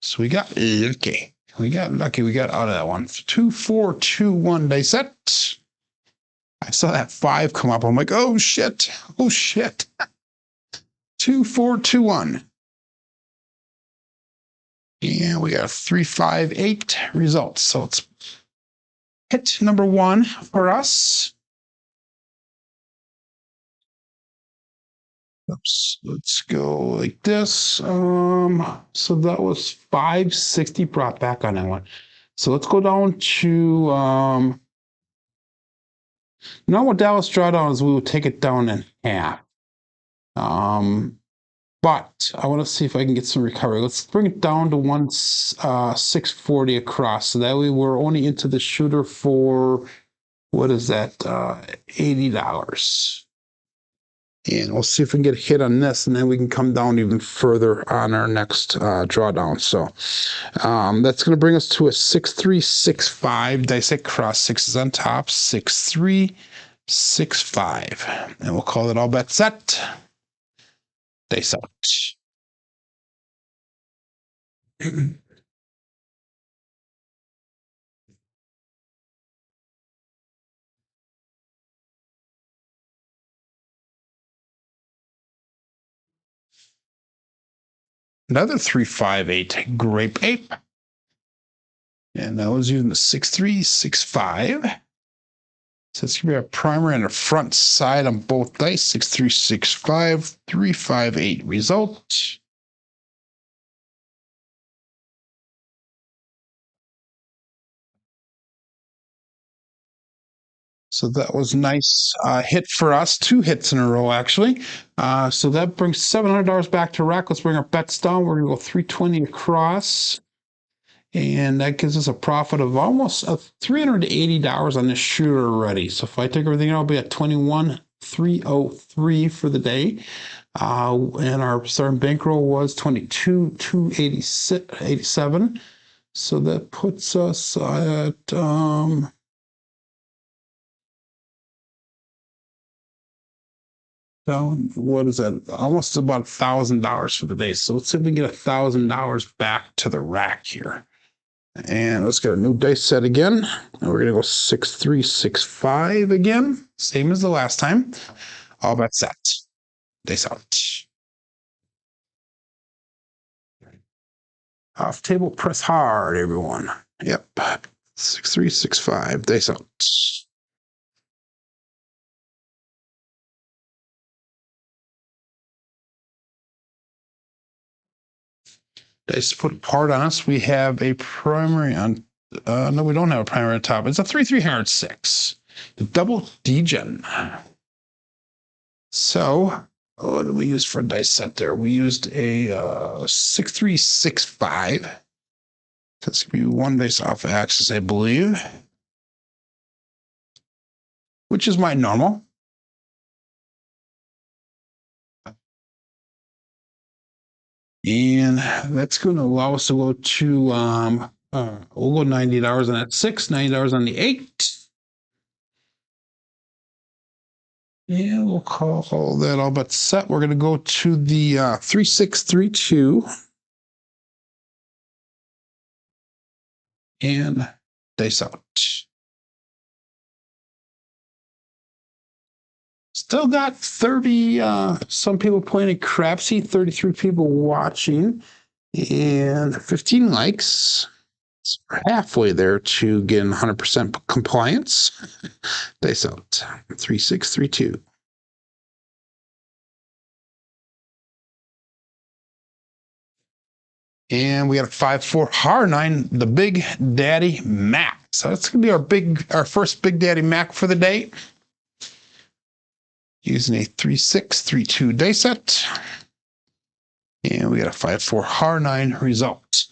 So we got lucky. We got lucky. We got out of that one. 2, 4, 2, 1 dice set. I saw that 5 come up. I'm like, oh shit. Oh shit. 2, 4, 2, 1. And we got 3, 5, 8 results. So it's hit number 1 for us. Oops, let's go like this. So that was 560 brought back on that one. So let's go down to now what Dallas drawdown is, we will take it down in half. But I want to see if I can get some recovery. Let's bring it down to 640 across. So that way we're only into the shooter for, what is that? $80. And we'll see if we can get a hit on this, and then we can come down even further on our next drawdown. So that's going to bring us to a 6365. Dice at cross. 6 is on top. 6365. And we'll call it all bet set. Dice out. Another 358 Grape Ape. And I was using the 6365. So it's going to be a primer and a front side on both dice. 6365, 358 result. So that was nice hit for us. 2 hits in a row, actually. So that brings $700 back to rack. Let's bring our bets down. We're going to go 320 across. And that gives us a profit of almost $380 on this shooter already. So if I take everything out, I'll be at 21,303 for the day. And our starting bankroll was 22,287. So that puts us at what is that? Almost about $1,000 for the day. So let's see if we can get $1,000 back to the rack here. And let's get a new dice set again. And we're going to go 6365 again. Same as the last time. All bets set. Dice out. Off table, press hard, everyone. Yep. 6365. Dice out. Dice put a part on us. We have a primary on. No, we don't have a primary on top. It's a 3-3 hard 6. The double degen. So, what did we use for a dice set there? We used a 6365. That's going to be 1 dice off axis, I believe. Which is my normal. And that's going to allow us to go to, we'll go $90 on that 6, $90 on the 8. Yeah, we'll call that all but set. We're going to go to the 3632. And Dice out. Still got 30 some people playing at Crapsee, 33 people watching, and 15 likes. So we're halfway there to getting 100% compliance. Dice out. 3632. And we got a 5-4 harrah 9, the Big Daddy Mac. So that's gonna be our first Big Daddy Mac for the day. Using a 3632 dice set. And we got a 5-4 harrah 9 result.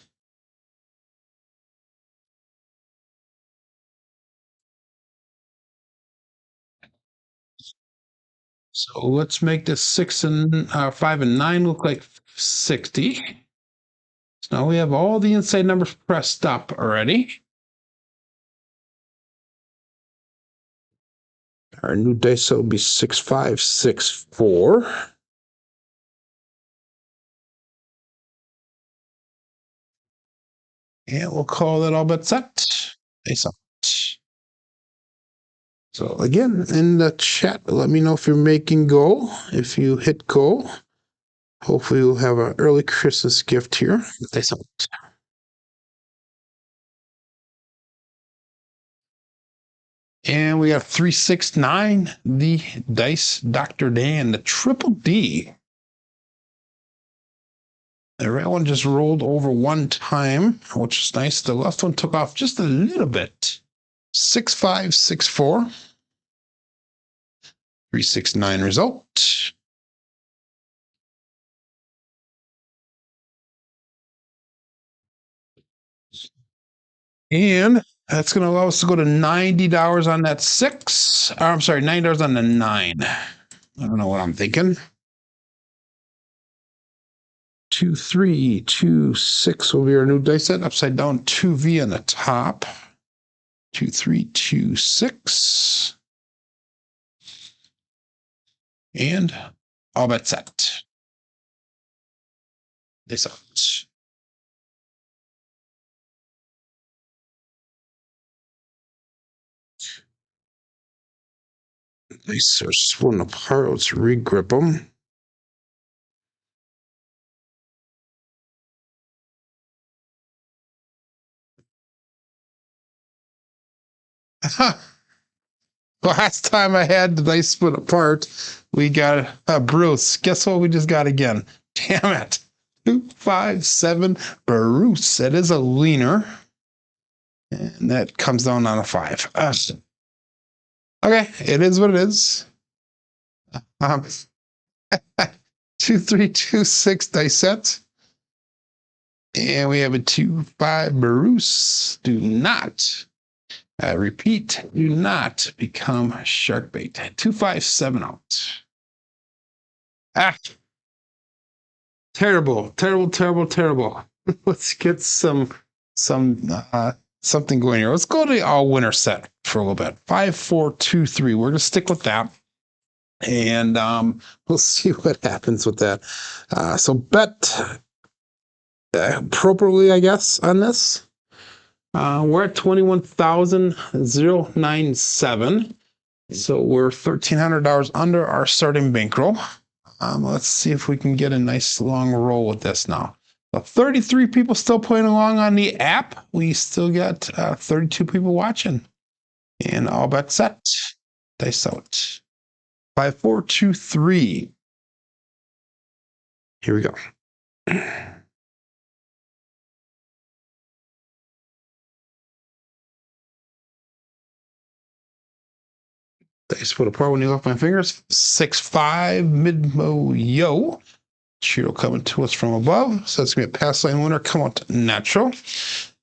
So let's make this 5 and 9 look like 60. So now we have all the inside numbers pressed up already. Our new dice will be 6564. And we'll call that all but set. Dice out. So again, in the chat, let me know if you're making go. If you hit go, hopefully you'll have an early Christmas gift here. Dice out. And we have 369, the Dice Dr. Dan, the Triple D. The right one just rolled over one time, which is nice. The left one took off just a little bit. 6564. 369 result. And that's going to allow us to go to $90 on that 6. I'm sorry, $90 on the 9. I don't know what I'm thinking. 2, 3, 2, 6 will be our new dice set. Upside down 2V on the top. 2, 3, 2, 6. And all bet set. Dice out. Dice are splitting apart. Let's regrip them. Last time I had the dice split apart, we got a Bruce. Guess what we just got again? Damn it. 257 Bruce. That is a leaner. And that comes down on a 5. Okay, it is what it is. 2326 dice set. And we have a 2-5 Bruce. Do not, repeat, do not become shark bait. 257 out. Terrible, terrible, terrible, terrible. Let's get something going here. Let's go to the all winner set for a little bit. 5, 4, 2, 3. We're gonna stick with that. And we'll see what happens with that. So bet appropriately, I guess, on this. We're at 21,097. So we're $1,300 under our starting bankroll. Let's see if we can get a nice long roll with this now. 33 people still playing along on the app. We still got 32 people watching. And all bet set. Dice out. 5, 4, 2, 3. Here we go. Dice put apart when you left my fingers. 6-5 mid-mo yo. Shooter coming to us from above. So it's going to be a pass lane winner. Come out natural.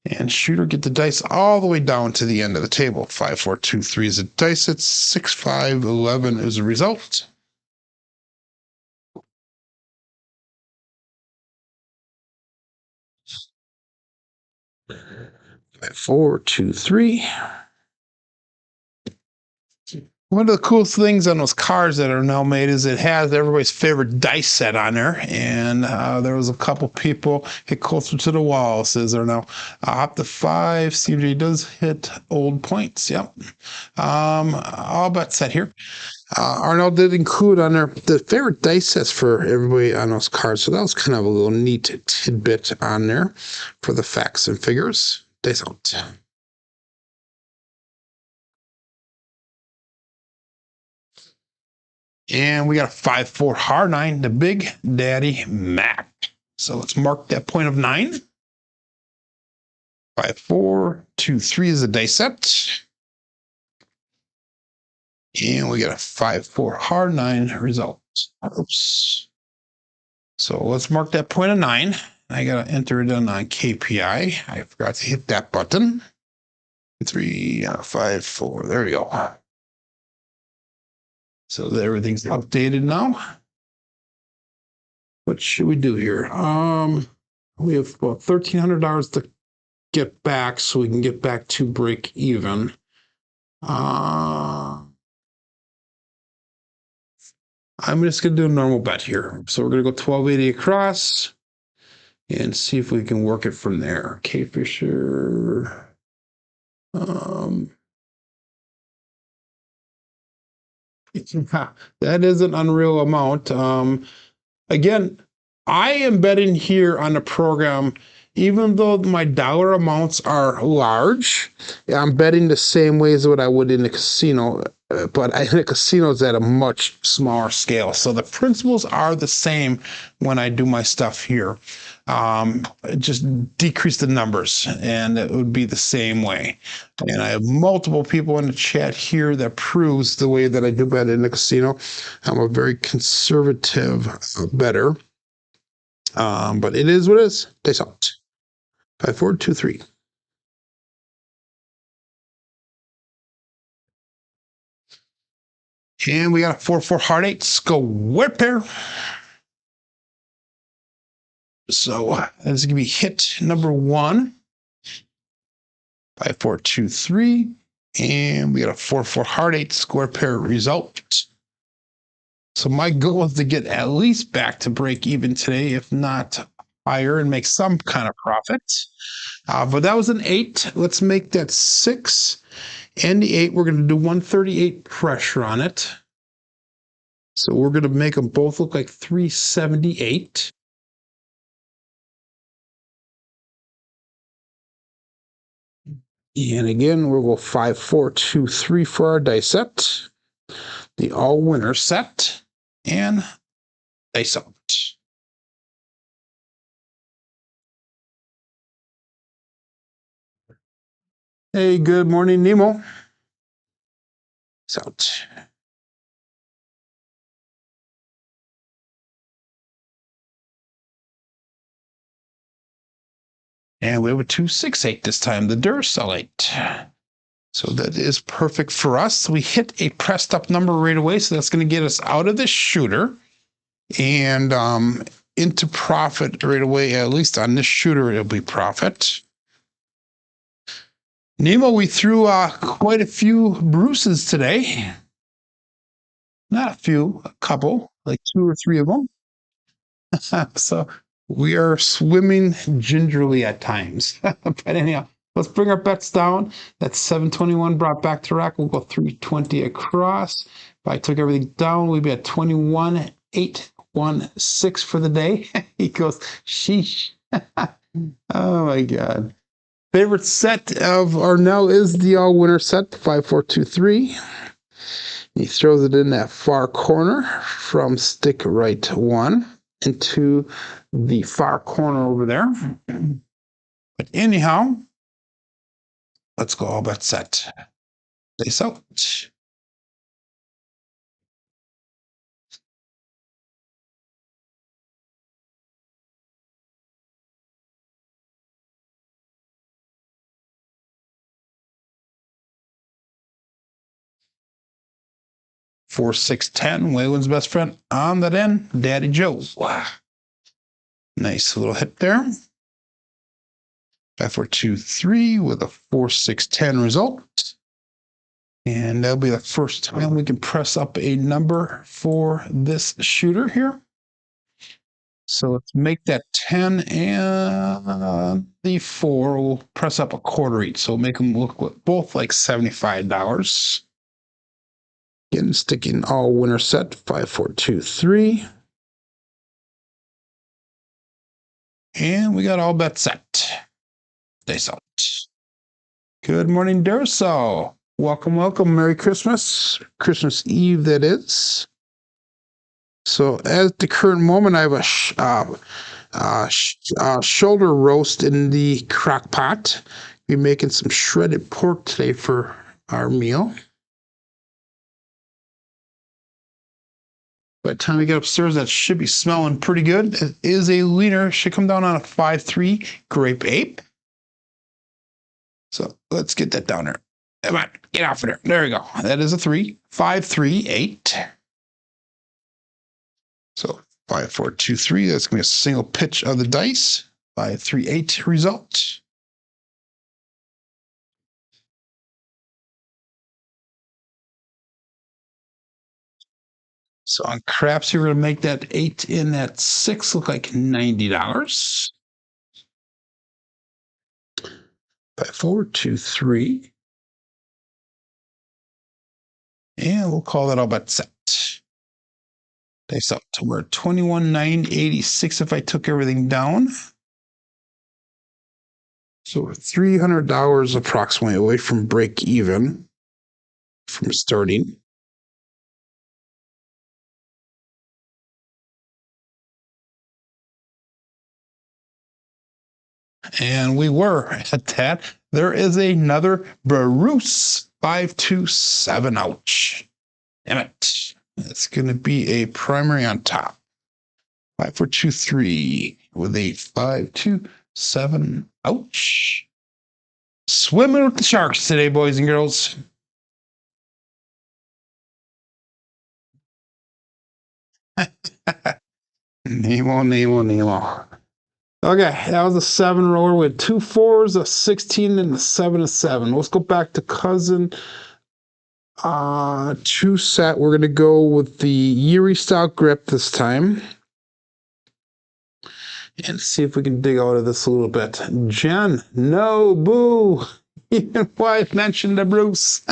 And shooter get the dice all the way down to the end of the table. 5, 4, 2, 3 is a dice. It's 6, 5, 11 is the result. 5, 4, 2, 3. One of the coolest things on those cars that are now made is it has everybody's favorite dice set on there. And there was a couple people hit closer to the wall. It says they're now up to 5. CMJ does hit old points. Yep. All bet set here. Arnold did include on there the favorite dice sets for everybody on those cards. So that was kind of a little neat tidbit on there for the facts and figures. Dice out. And we got a 5-4 hard 9, the Big Daddy Mac. So let's mark that point of 9. 5, 4, 2, 3 is a dice set. And we got a 5-4 hard 9 result. Oops. So let's mark that point of 9. I got to enter it in on KPI. I forgot to hit that button. 3, 5, 4. There we go. So everything's updated now. What should we do here? We have about $1,300 to get back so we can get back to break even. I'm just going to do a normal bet here. So we're going to go 1280 across and see if we can work it from there. K Fisher. That is an unreal amount. Again, I am betting here on the program, even though my dollar amounts are large, I'm betting the same way as what I would in the casino, but in the casino is at a much smaller scale. So the principles are the same when I do my stuff here. Just decrease the numbers and it would be the same way. And I have multiple people in the chat here that proves the way that I do bet in the casino. I'm a very conservative bettor. But it is what it is. Dice out. 5, 4, 2, 3. And we got a 4-4 hard 8 square pair. So this is going to be hit number 1. 5, 4, 2, 3. And we got a 4-4 hard 8 square pair result. So my goal is to get at least back to break even today, if not higher, and make some kind of profit. But that was an 8. Let's make that 6. And the 8, we're going to do 138 pressure on it. So we're going to make them both look like 378. And again, we'll go 5, 4, 2, 3 for our dice set. The all winner set. And dice out. Hey, good morning, Nemo. Dice out. And we have a 268 this time, the Duracellite. So that is perfect for us. We hit a pressed up number right away, so that's going to get us out of the shooter and into profit right away. At least on this shooter, it'll be profit. Nemo, we threw quite a few Bruces today. Not a few, a couple, like 2 or 3 of them. So we are swimming gingerly at times. But anyhow, let's bring our bets down. That's 721 brought back to rack. We'll go 320 across. If I took everything down, we'd be at 21,816 for the day. He goes, sheesh. Oh my God. Favorite set of our now is the all winner set, 5, 4, 2, 3. He throws it in that far corner from stick right 1 into the far corner over there. But anyhow, let's go all bet set. Dice out. Four, 6, 10. Waylon's best friend on that end. Daddy Joe. Wow. Nice little hit there. 5, 4, 2, 3 with a 4, 6, 10 result. And that'll be the first time we can press up a number for this shooter here. So let's make that 10 and the 4. We'll press up a quarter each. So make them look both like $75. Again, sticking all winner set 5, 4, 2, 3. And we got all bets set. Dice out. Good morning, Durso. Welcome, welcome. Merry Christmas. Christmas Eve, that is. So at the current moment, I have a shoulder roast in the crock pot. We're making some shredded pork today for our meal. By the time we get upstairs, that should be smelling pretty good. It is a leaner. Should come down on a 5-3 grape ape. So let's get that down there. Come on, get off of there. There we go. That is a 3. 5, 3, 8. So 5, 4, 2, 3. That's going to be a single pitch of the dice. 5, 3, 8 result. So on craps, you're going to make that 8 in that 6 look like $90. 5, 4, 2, 3. And we'll call that all but set. Dice up to where 21,986 if I took everything down. So we're $300 approximately away from break even from starting. And we were at that. There is another Bruce 527. Ouch. Damn it. It's going to be a primary on top. 5, 4, 2, 3 with a 5, 2, 7. Ouch. Swimming with the sharks today, boys and girls. Nemo. Okay, that was a 7 roller with 2 4s, a 16, and a 7 a 7. Let's go back to cousin 2 set. We're gonna go with the Yuri style grip this time. And see if we can dig out of this a little bit. Jen, no, boo. Even wife mentioned the Bruce.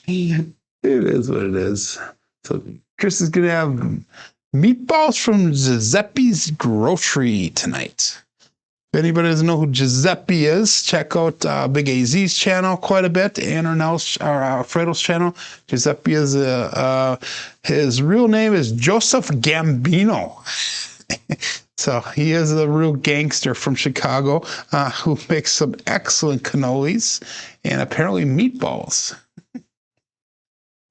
It is what it is. So Chris is going to have meatballs from Giuseppe's Grocery tonight. If anybody doesn't know who Giuseppe is, check out Big AZ's channel quite a bit, and Alfredo's channel. Giuseppe is his real name is Joseph Gambino. So he is a real gangster from Chicago who makes some excellent cannolis and apparently meatballs.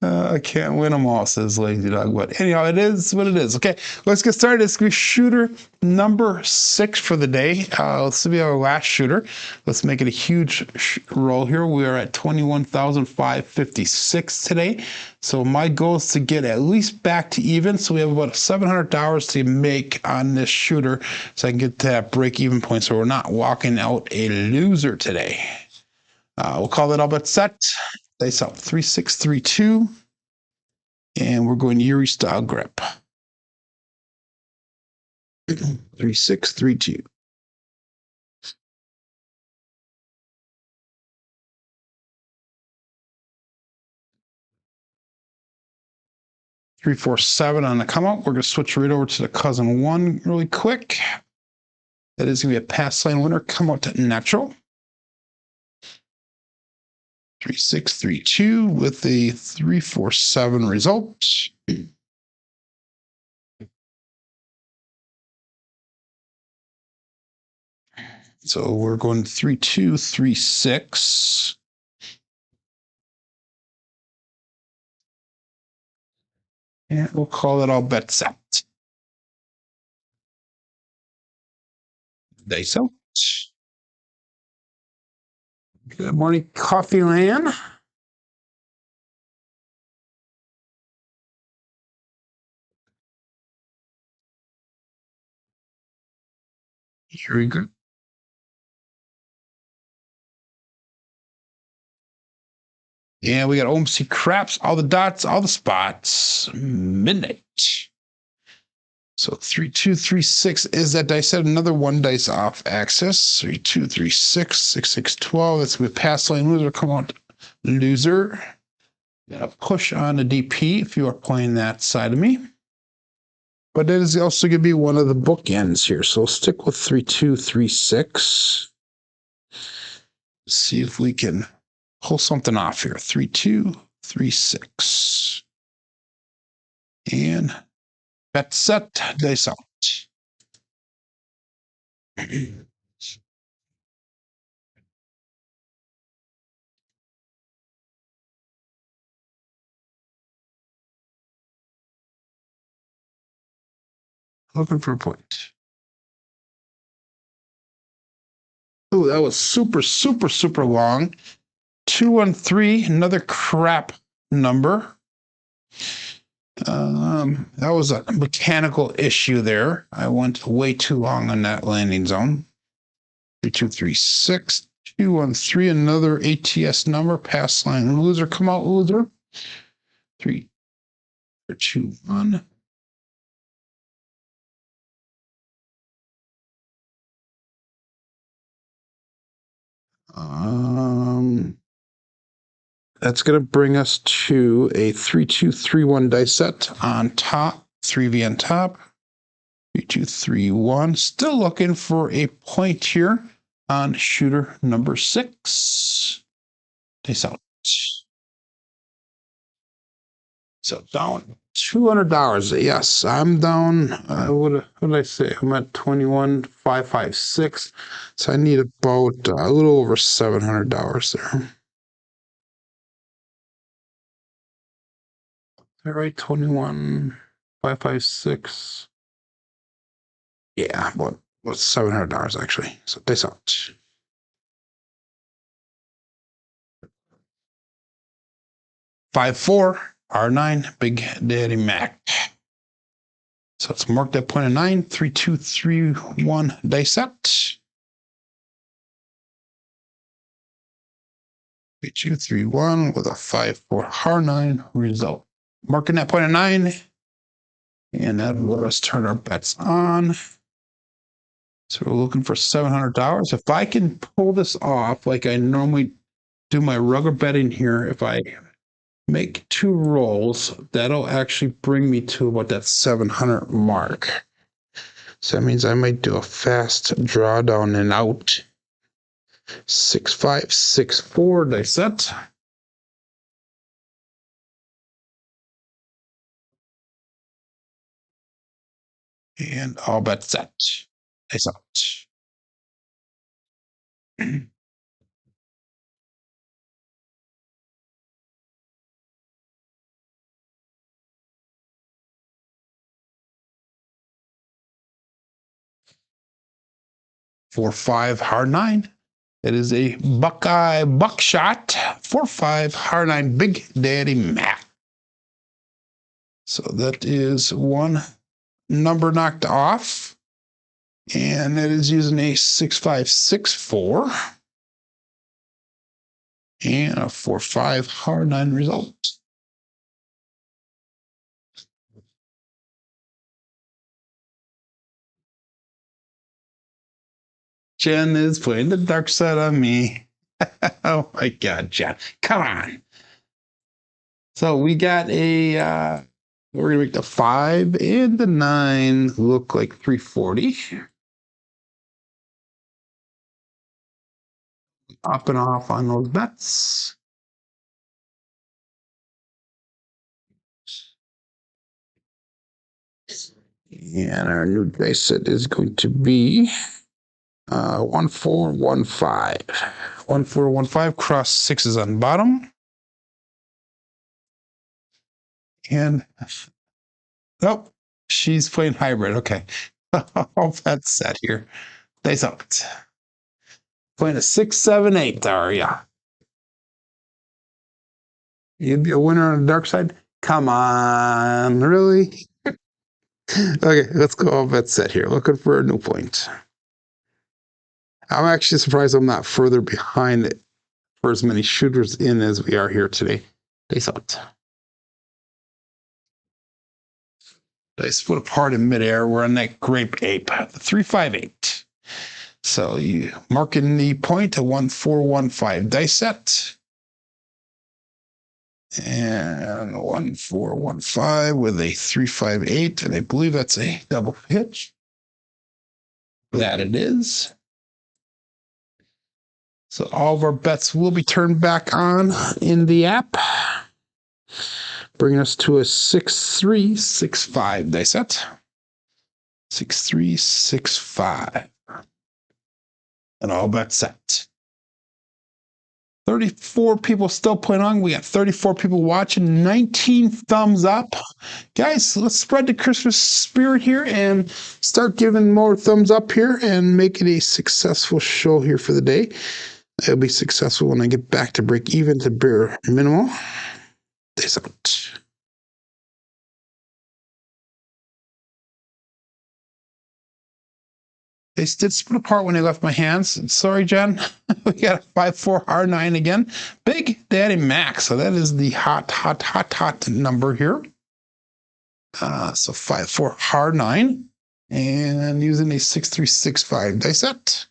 I can't win them all, says Lazy Dog. But anyhow, it is what it is. Okay, let's get started. It's going to be shooter number 6 for the day. This will be our last shooter. Let's make it a huge roll here. We are at 21,556 today. So my goal is to get at least back to even. So we have about $700 to make on this shooter so I can get to that break-even point so we're not walking out a loser today. We'll call it all but set. Dice out 3, 6, 3, 2. And we're going Yuri style grip. 3, 6, 3, 2. 3, 4, 7 on the come out. We're going to switch right over to the cousin 1 really quick. That is going to be a pass line winner. Come out to natural. 3, 6, 3, 2 with a 3, 4, 7 result. So we're going 3, 2, 3, 6. And we'll call it all bet set. Dice out. Good morning, Coffee Land. Here we go. And we got OMC Craps, all the dots, all the spots, midnight. So 3, 2, 3, 6 is that dice set. Another one dice off axis. 3, 2, 3, 6, 6, 6, 12. That's with pass lane loser. Come on, loser. Got a push on the DP if you are playing that side of me. But it is also going to be one of the bookends here. So stick with 3, 2, 3, 6. See if we can pull something off here. 3, 2, 3, 6. And bet set, dice out. Looking for a point. Oh, that was super, super, super long. 213, another crap number. That was a mechanical issue there. I went way too long on that landing zone. 3, 2, 3, 6, 2, 1, 3, another ATS number. Pass line loser. Come out, loser. 3, 2, 1. That's going to bring us to a 3, 2, 3, 1 dice set on top. 3V on top. 3, 2, 3, 1. Still looking for a point here on shooter number 6. Dice out. So down $200. Yes, I'm down. What did I say? I'm at 21,556. So I need about a little over $700 there. All right, 21,556. Yeah, about $700 actually. So dice out. 5, 4, R9, Big Daddy Mac. So let's mark that point of 9. 3, 2, 3, 1 dice set. 3, 2, 3, 1 with a 5, 4, R9 result. Marking that point of 9. And that will let us turn our bets on. So we're looking for $700. If I can pull this off like I normally do my rubber betting here, if I make 2 rolls, that'll actually bring me to about that 700 mark. So that means I might do a fast drawdown and out. 6, 5, 6, 4 dice set. And all bets set. Dice out. 4, 5, hard 9. It is a Buckeye buckshot. 4, 5, hard 9, Big Daddy Mac. So that is one number knocked off. And it is using a 6, 5, 6, 4. And a 4, 5, hard 9 result. Jen is playing the dark side on me. Oh my God, Jen. Come on. So we got a, we're going to make the 5 and the 9 look like 340. Up and off on those bets. And our new dice set is going to be 1, 4, 1, 5. 1, 4, 1, 5. Cross 6s on bottom. And nope, she's playing hybrid. Okay. All that's set here. Dice out. Playing a 6, 7, 8, are ya? You'd be a winner on the dark side? Come on, really? Okay, let's go all bet set here. Looking for a new point. I'm actually surprised I'm not further behind for as many shooters in as we are here today. Dice out. Dice split apart in midair. We're on that grape ape, the 358. So you mark in the point a 1415 dice set. And 1415 with a 358. And I believe that's a double pitch. That it is. So all of our bets will be turned back on in the app, bringing us to a 6365 dice set. 6365. And all bets set. 34 people still playing on. We got 34 people watching, 19 thumbs up. Guys, let's spread the Christmas spirit here and start giving more thumbs up here and make it a successful show here for the day. It'll be successful when I get back to break even to bare minimal. Days out. They did split apart when they left my hands. Sorry, Jen. We got a 5-4 R9 again. Big Daddy Max. So that is the hot number here. So 5-4 R9. And using a 6365 dice set.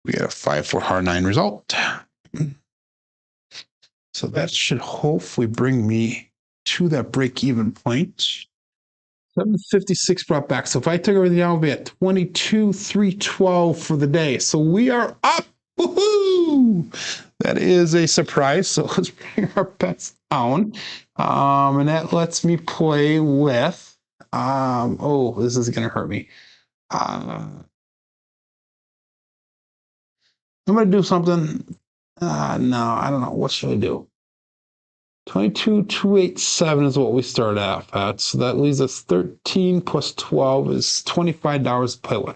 We got a 5-4 R9 result. So that should hopefully bring me to that break-even point. 756 brought back. So if I took everything down, I'll be at 22,312 for the day. So we are up. Woohoo! That is a surprise. So let's bring our bets down. And that lets me play with, oh, this is going to hurt me. I'm going to do something. No, I don't know. What should I do? 22,287 is what we started off at. So that leaves us 13 plus 12 is $25 to play with.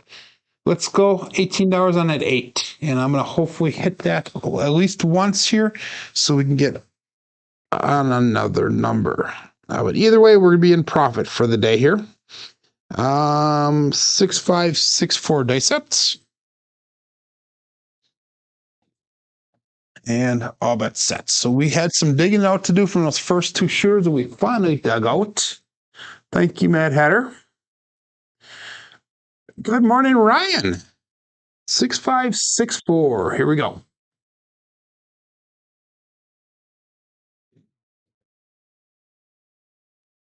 Let's go $18 on that 8. And I'm going to hopefully hit that at least once here so we can get on another number. But either way, we're going to be in profit for the day here. 6564 dice sets. And all bets set. So we had some digging out to do from those first two shooters that we finally dug out. Thank you, Mad Hatter. Good morning, Ryan. 6564. Here we go.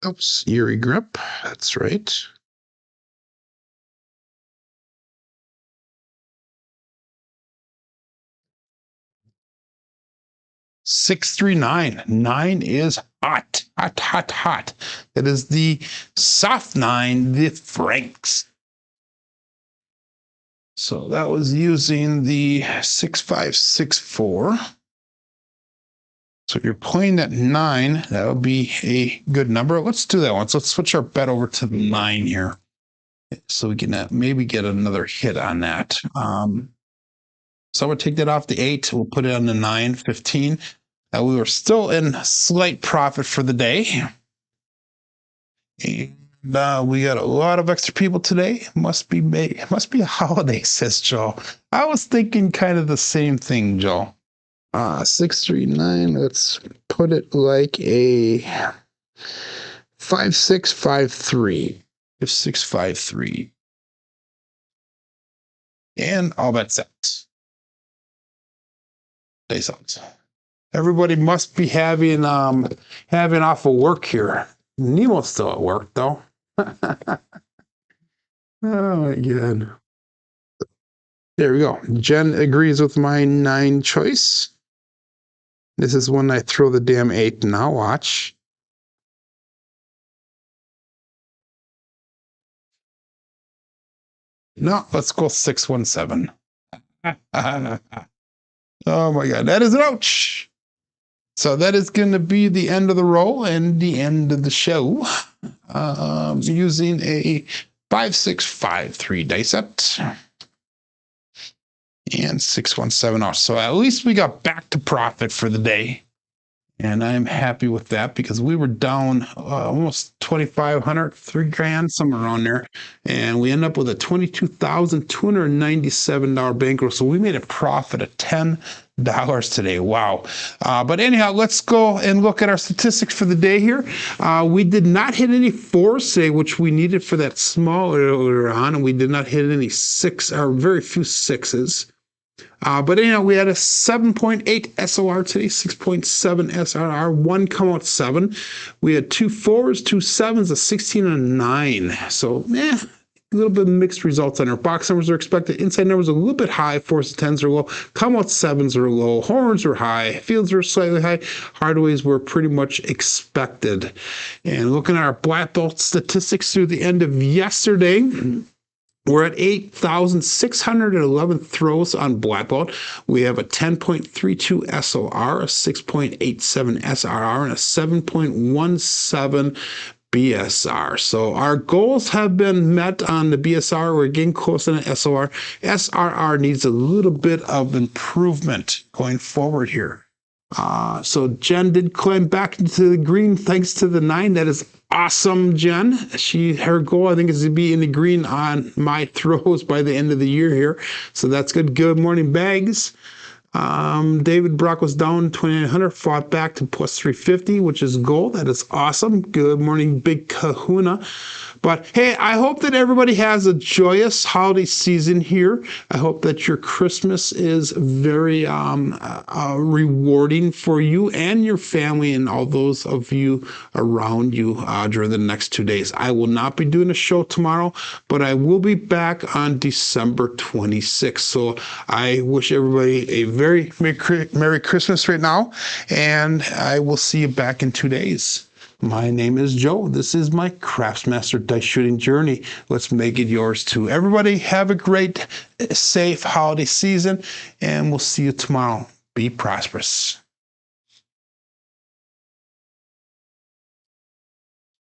Oops, Erie grip. That's right. 639. 9 is hot. That is the soft 9, the Franks. So that was using the 6564. So if you're playing that 9, that would be a good number. Let's do that one. So let's switch our bet over to the 9 here. So we can maybe get another hit on that. So I'm going to take that off the 8. We'll put it on the 9, 15. We were still in slight profit for the day. And we got a lot of extra people today. Must be a holiday, says Joe. I was thinking kind of the same thing, Joe. 639. Let's put it like a 5653. 5653. And all that's set. Day sounds. Everybody must be having off of work here. Nemo's still at work though. Oh my god. There we go. Jen agrees with my 9 choice. This is when I throw the damn 8. Now watch. No, let's go 617. Oh my god, that is an ouch. So that is going to be the end of the roll and the end of the show. Using a 5653 dice set. And 617 off. So at least we got back to profit for the day. And I'm happy with that because we were down almost 2,500, $3,000, somewhere around there. And we end up with a $22,297 bankroll. So we made a profit of $10 today. Wow. But anyhow, let's go and look at our statistics for the day here. We did not hit any fours today, which we needed for that small earlier on, and we did not hit any six, or very few sixes. But anyhow, we had a 7.8 SOR today, 6.7 SRR, one come out 7. We had 2 4s, 2 7s, a 16, and a 9. So, a little bit mixed results on our box numbers are expected. Inside numbers are a little bit high. 4s to 10s are low. Come out 7s are low. Horns are high. Fields are slightly high. Hardways were pretty much expected. And looking at our black belt statistics through the end of yesterday, we're at 8,611 throws on black belt. We have a 10.32 SOR, a 6.87 SRR, and a 7.17 BSR. So our goals have been met on the BSR. We're getting close to the SOR. SRR needs a little bit of improvement going forward here. So Jen did climb back into the green thanks to the 9. That is awesome, Jen. Her goal, I think, is to be in the green on my throws by the end of the year here. So that's good. Good morning, Bags. David Brock was down 2,900, fought back to plus 350, which is gold. That is awesome. Good morning, Big Kahuna. But hey, I hope that everybody has a joyous holiday season here. I hope that your Christmas is very rewarding for you and your family and all those of you around you during the next 2 days. I will not be doing a show tomorrow, but I will be back on December 26th. So I wish everybody a very Merry Christmas right now, and I will see you back in 2 days. My name is Joe. This is my Craftsmaster dice shooting journey. Let's make it yours too. Everybody have a great, safe holiday season, and we'll see you tomorrow. Be prosperous.